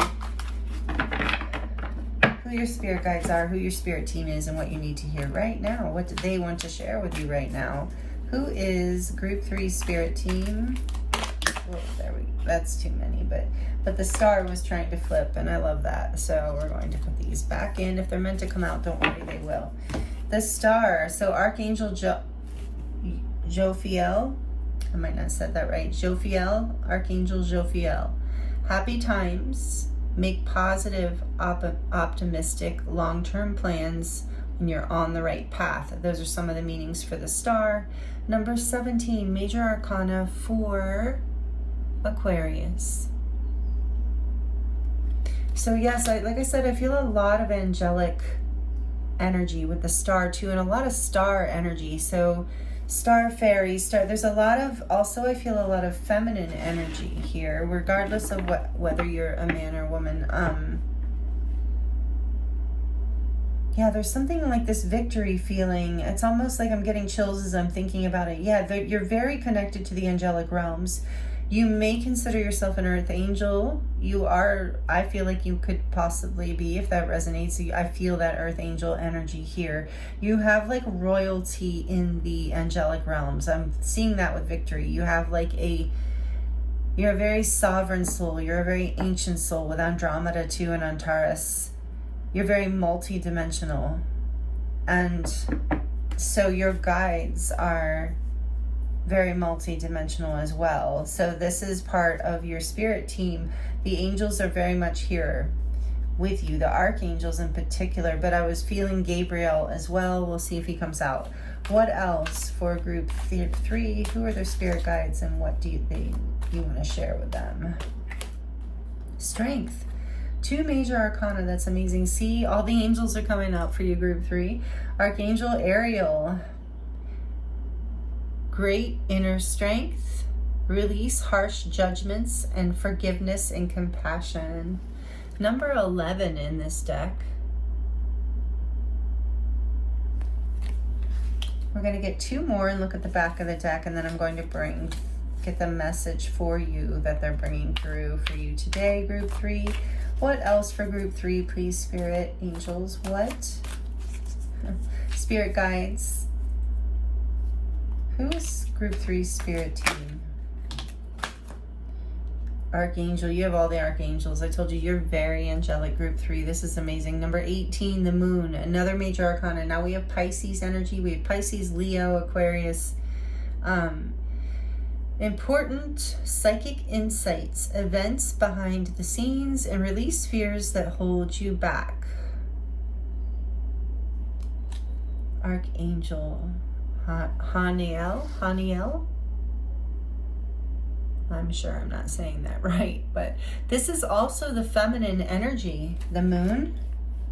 who your spirit guides are, who your spirit team is, and what you need to hear right now. What do they want to share with you right now? Who is Group 3 spirit team? Oh, there we go. That's too many, but the star was trying to flip, and I love that. So we're going to put these back in. If they're meant to come out, don't worry, they will. The star. So Archangel Jophiel, I might not have said that right. Jophiel, Archangel Jophiel. Happy times. Make positive, optimistic, long-term plans when you're on the right path. Those are some of the meanings for the star. Number 17, Major Arcana for Aquarius. So yes, like I said, I feel a lot of angelic energy with the star too, and a lot of star energy. So star fairy, there's a lot of, also I feel a lot of feminine energy here, regardless of whether you're a man or woman. Yeah, there's something like this victory feeling. It's almost like I'm getting chills as I'm thinking about it. Yeah, you're very connected to the angelic realms. You may consider yourself an earth angel. You are, I feel like you could possibly be, if that resonates. I feel that earth angel energy here. You have like royalty in the angelic realms. I'm seeing that with victory. You have like you're a very sovereign soul. You're a very ancient soul with Andromeda too and Antares. You're very multi-dimensional. And so your guides are very multi-dimensional as well. So this is part of your spirit team. The angels are very much here with you, the archangels in particular, but I was feeling Gabriel as well. We'll see if he comes out. What else for group 3? Who are their spirit guides and what do you want to share with them? Strength. 2 major arcana. That's amazing. See, all the angels are coming out for you, group 3. Archangel Ariel. Great inner strength. Release harsh judgments and forgiveness and compassion. Number 11 in this deck. We're going to get 2 more and look at the back of the deck, and then I'm going to get the message for you that they're bringing through for you today, group 3. What else for group 3, please, spirit angels? What? Spirit guides. Who's group 3 spirit team? Archangel. You have all the archangels. I told you you're very angelic, group 3. This is amazing. Number 18, the moon. Another major arcana. Now we have Pisces energy. We have Pisces, Leo, Aquarius. Important psychic insights, events behind the scenes, and release fears that hold you back. Archangel Haniel. I'm sure I'm not saying that right, but this is also the feminine energy. The moon,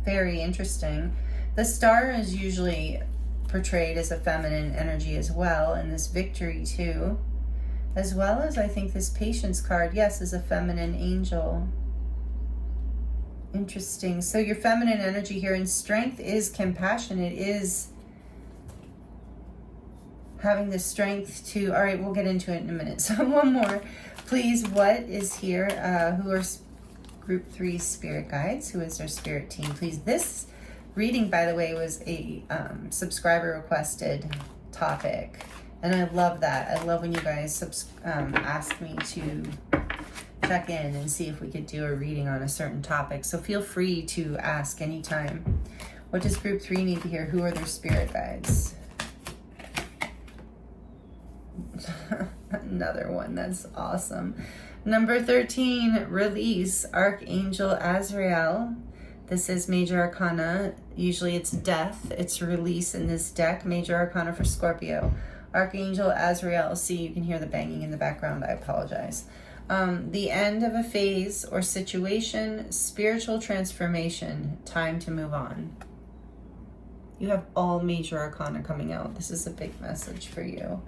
very interesting. The star is usually portrayed as a feminine energy as well, and this victory too, as well as I think this patience card, yes, is a feminine angel. Interesting. So your feminine energy here, and strength is compassion. It is having the strength to, all right, we'll get into it in a minute. So one more, please. What is here? Who are group 3 spirit guides? Who is their spirit team? Please. This reading, by the way, was a subscriber requested topic, and I love that. I love when you guys ask me to check in and see if we could do a reading on a certain topic. So feel free to ask anytime. What does group 3 need to hear? Who are their spirit guides? Another one. That's awesome. Number 13, release. Archangel Azrael. This is major arcana. Usually it's death. It's release in this deck. Major arcana for Scorpio. Archangel Azrael. See, you can hear the banging in the background. I apologize. The end of a phase or situation. Spiritual transformation. Time to move on. You have all major arcana coming out. This is a big message for you.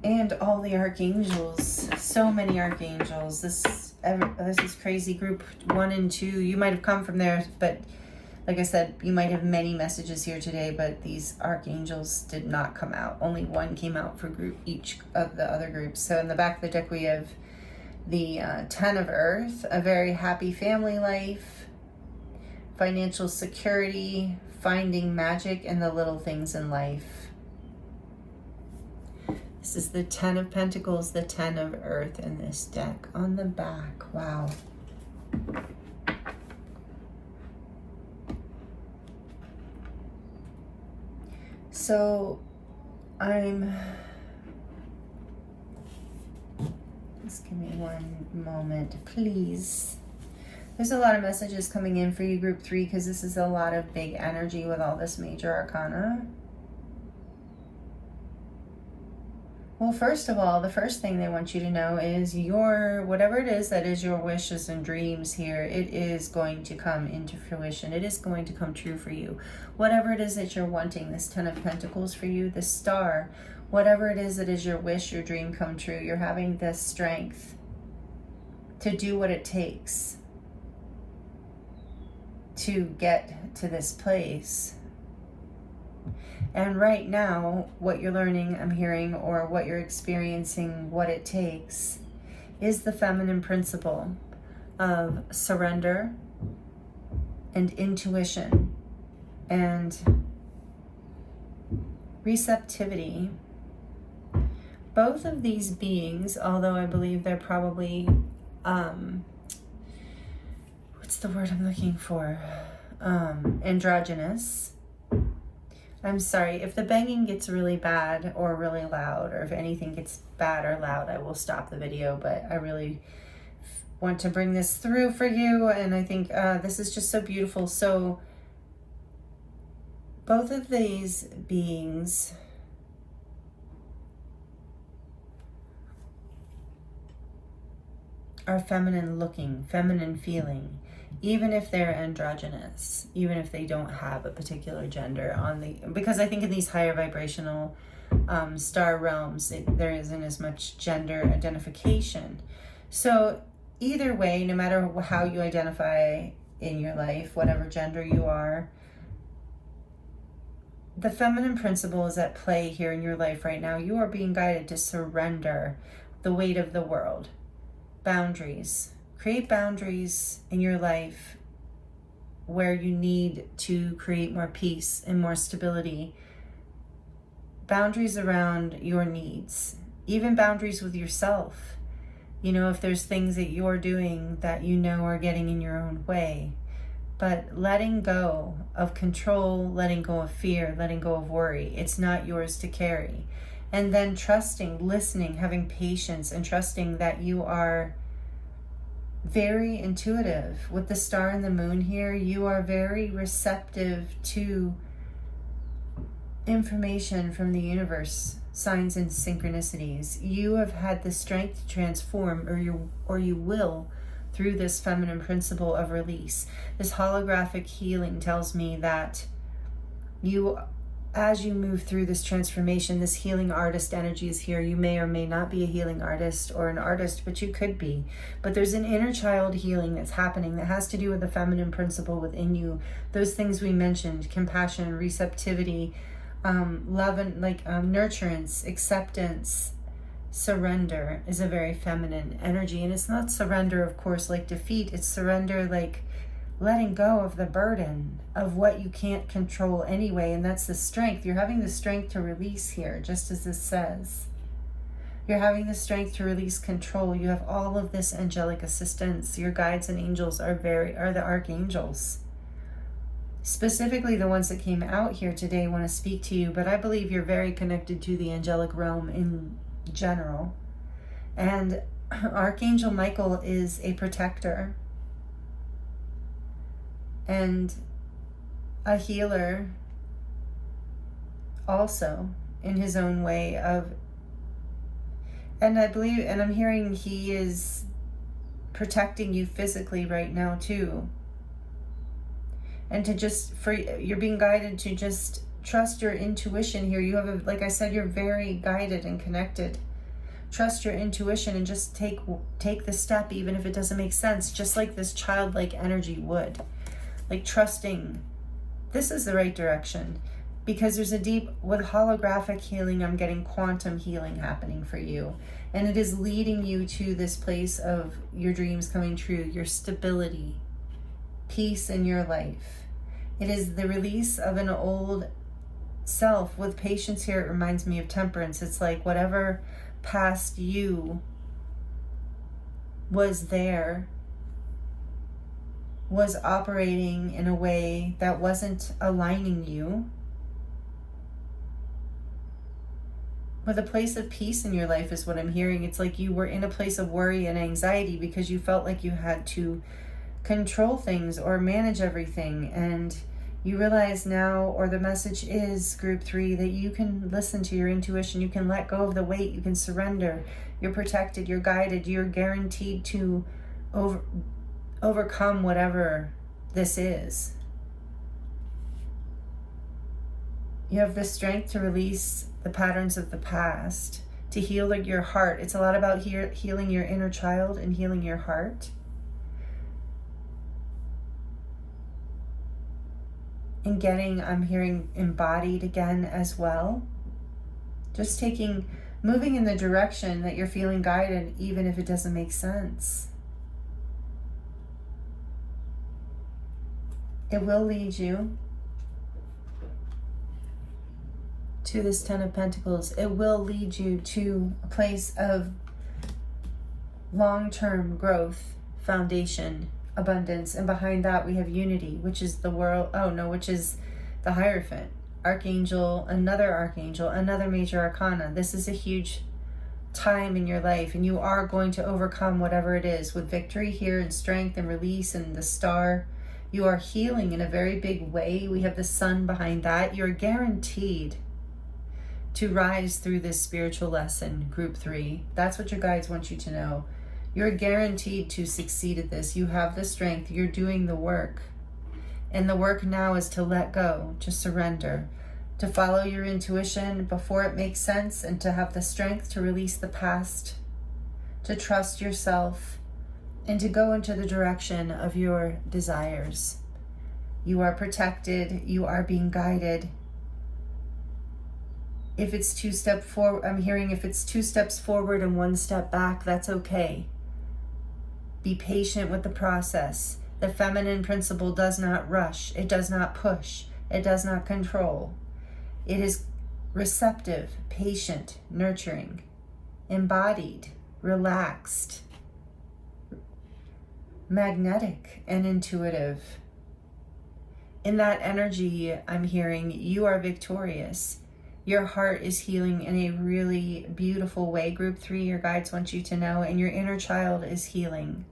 And all the archangels, so many archangels. This is crazy. Group 1 and 2, you might have come from there, but like I said, you might have many messages here today, but these archangels did not come out. Only one came out for each of the other groups. So in the back of the deck, we have the 10 of Earth, a very happy family life, financial security, finding magic in the little things in life. This is the 10 of Pentacles, the 10 of Earth in this deck on the back. Wow. So just give me one moment, please. There's a lot of messages coming in for you, group 3, because this is a lot of big energy with all this major arcana. Well, first of all, the first thing they want you to know is whatever it is that is your wishes and dreams here, it is going to come into fruition. It is going to come true for you. Whatever it is that you're wanting, this 10 of Pentacles for you, the star, whatever it is that is your wish, your dream come true, you're having the strength to do what it takes to get to this place. And right now, what you're learning, I'm hearing, or what you're experiencing, what it takes, is the feminine principle of surrender and intuition and receptivity. Both of these beings, although I believe they're probably, what's the word I'm looking for? Androgynous. I'm sorry, if the banging gets really bad or really loud, or if anything gets bad or loud, I will stop the video, but I really want to bring this through for you, and I think this is just so beautiful. So both of these beings are feminine looking, feminine feeling, even if they're androgynous, even if they don't have a particular gender on the, because I think in these higher vibrational star realms, there isn't as much gender identification. So either way, no matter how you identify in your life, whatever gender you are, the feminine principle is at play here in your life right now. You are being guided to surrender the weight of the world. Boundaries. Create boundaries in your life where you need to create more peace and more stability. Boundaries around your needs. Even boundaries with yourself. You know, if there's things that you're doing that you know are getting in your own way. But letting go of control, letting go of fear, letting go of worry. It's not yours to carry. And then trusting, listening, having patience, and trusting that you are very intuitive. With the star and the moon here, you are very receptive to information from the universe, signs and synchronicities. You have had the strength to transform, or you will, through this feminine principle of release. This holographic healing tells me that you, as you move through this transformation, this healing artist energy is here. You may or may not be a healing artist or an artist, but you could be. But there's an inner child healing that's happening that has to do with the feminine principle within you. Those things we mentioned, compassion, receptivity, love, and nurturance, acceptance, surrender is a very feminine energy. And it's not surrender, of course, like defeat. It's surrender like letting go of the burden of what you can't control anyway. And that's the strength. You're having the strength to release here, just as this says. You're having the strength to release control. You have all of this angelic assistance. Your guides and angels are the archangels. Specifically, the ones that came out here today want to speak to you, but I believe you're very connected to the angelic realm in general. And Archangel Michael is a protector and a healer also in his own way of, and I believe, and I'm hearing he is protecting you physically right now too. And to just, you're being guided to just trust your intuition here. You have, like I said, you're very guided and connected. Trust your intuition and just take the step, even if it doesn't make sense, just like this childlike energy would. Like trusting this is the right direction, because there's a deep, with holographic healing, I'm getting quantum healing happening for you. And it is leading you to this place of your dreams coming true, your stability, peace in your life. It is the release of an old self. With patience here, it reminds me of temperance. It's like whatever past you was there was operating in a way that wasn't aligning you with a place of peace in your life, is what I'm hearing. It's like you were in a place of worry and anxiety because you felt like you had to control things or manage everything, and you realize now, or the message is, group 3, that you can listen to your intuition, you can let go of the weight, you can surrender, you're protected, you're guided, you're guaranteed to overcome whatever this is. You have the strength to release the patterns of the past, to heal your heart. It's a lot about healing your inner child and healing your heart. And getting, I'm hearing, embodied again as well. Just moving in the direction that you're feeling guided, even if it doesn't make sense. It will lead you to this 10 of Pentacles. It will lead you to a place of long-term growth, foundation, abundance, and behind that we have unity, which is the world, which is the Hierophant, archangel, another major arcana. This is a huge time in your life, and you are going to overcome whatever it is with victory here and strength and release and the star. You are healing in a very big way. We have the sun behind that. You're guaranteed to rise through this spiritual lesson, group 3. That's what your guides want you to know. You're guaranteed to succeed at this. You have the strength. You're doing the work. And the work now is to let go, to surrender, to follow your intuition before it makes sense, and to have the strength to release the past, to trust yourself, and to go into the direction of your desires. You are protected. You are being guided. If it's 2 steps forward, I'm hearing if it's 2 steps forward and 1 step back, that's okay. Be patient with the process. The feminine principle does not rush. It does not push. It does not control. It is receptive, patient, nurturing, embodied, relaxed, magnetic, and intuitive. In that energy, I'm hearing you are victorious. Your heart is healing in a really beautiful way. Group 3, your guides want you to know, and your inner child is healing.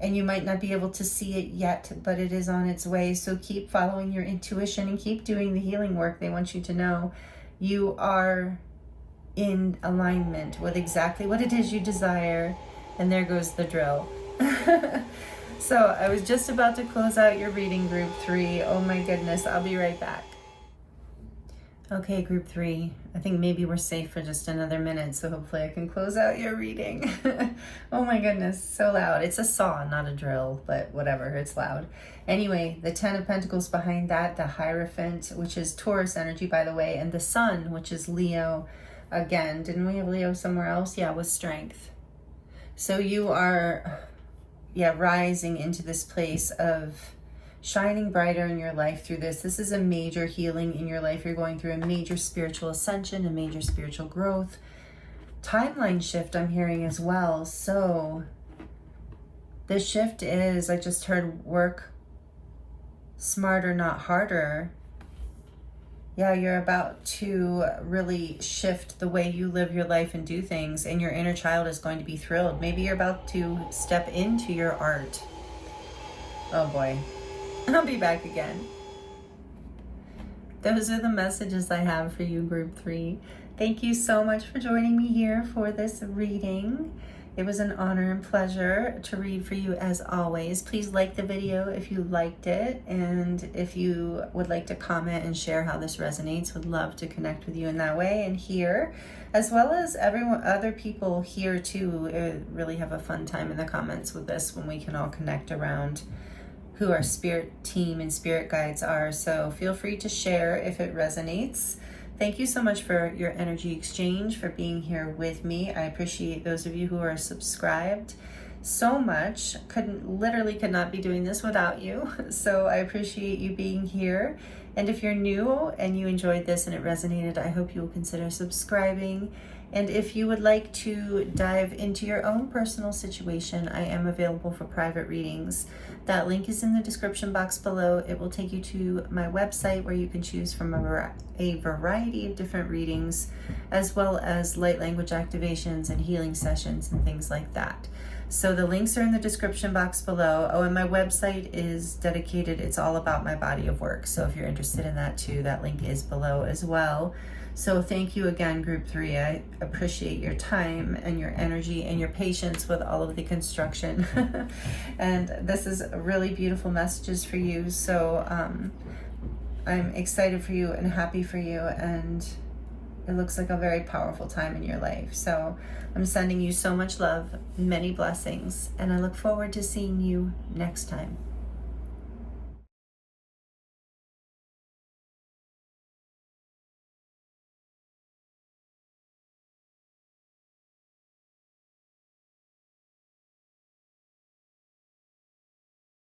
And you might not be able to see it yet, but it is on its way. So keep following your intuition and keep doing the healing work. They want you to know you are in alignment with exactly what it is you desire. And there goes the drill. So I was just about to close out your reading, group 3. Oh my goodness, I'll be right back. Okay, group 3, I think maybe we're safe for just another minute, so hopefully I can close out your reading. Oh my goodness, so loud. It's a saw, not a drill, but whatever, it's loud. Anyway, the 10 of Pentacles behind that, the Hierophant, which is Taurus energy, by the way, and the Sun, which is Leo. Again, didn't we have Leo somewhere else? Yeah, with strength. So you are, rising into this place of shining brighter in your life through this. This is a major healing in your life. You're going through a major spiritual ascension, a major spiritual growth. Timeline shift I'm hearing as well. So the shift is, I just heard, work smarter, not harder. Yeah, you're about to really shift the way you live your life and do things, and your inner child is going to be thrilled. Maybe you're about to step into your art. Oh boy. I'll be back again. Those are the messages I have for you, group 3. Thank you so much for joining me here for this reading. It was an honor and pleasure to read for you as always. Please like the video if you liked it, and if you would like to comment and share how this resonates, would love to connect with you in that way and here, as well as other people here too. Really have a fun time in the comments with this when we can all connect around who our spirit team and spirit guides are. So feel free to share if it resonates. Thank you so much for your energy exchange, for being here with me. I appreciate those of you who are subscribed so much. Could not be doing this without you. So I appreciate you being here. And if you're new and you enjoyed this and it resonated, I hope you will consider subscribing. And if you would like to dive into your own personal situation, I am available for private readings. That link is in the description box below. It will take you to my website where you can choose from a variety of different readings, as well as light language activations and healing sessions and things like that. So the links are in the description box below. Oh, and my website is dedicated. It's all about my body of work. So if you're interested in that too, that link is below as well. So thank you again, group 3. I appreciate your time and your energy and your patience with all of the construction. And this is really beautiful messages for you. So I'm excited for you and happy for you. And it looks like a very powerful time in your life. So I'm sending you so much love, many blessings, and I look forward to seeing you next time.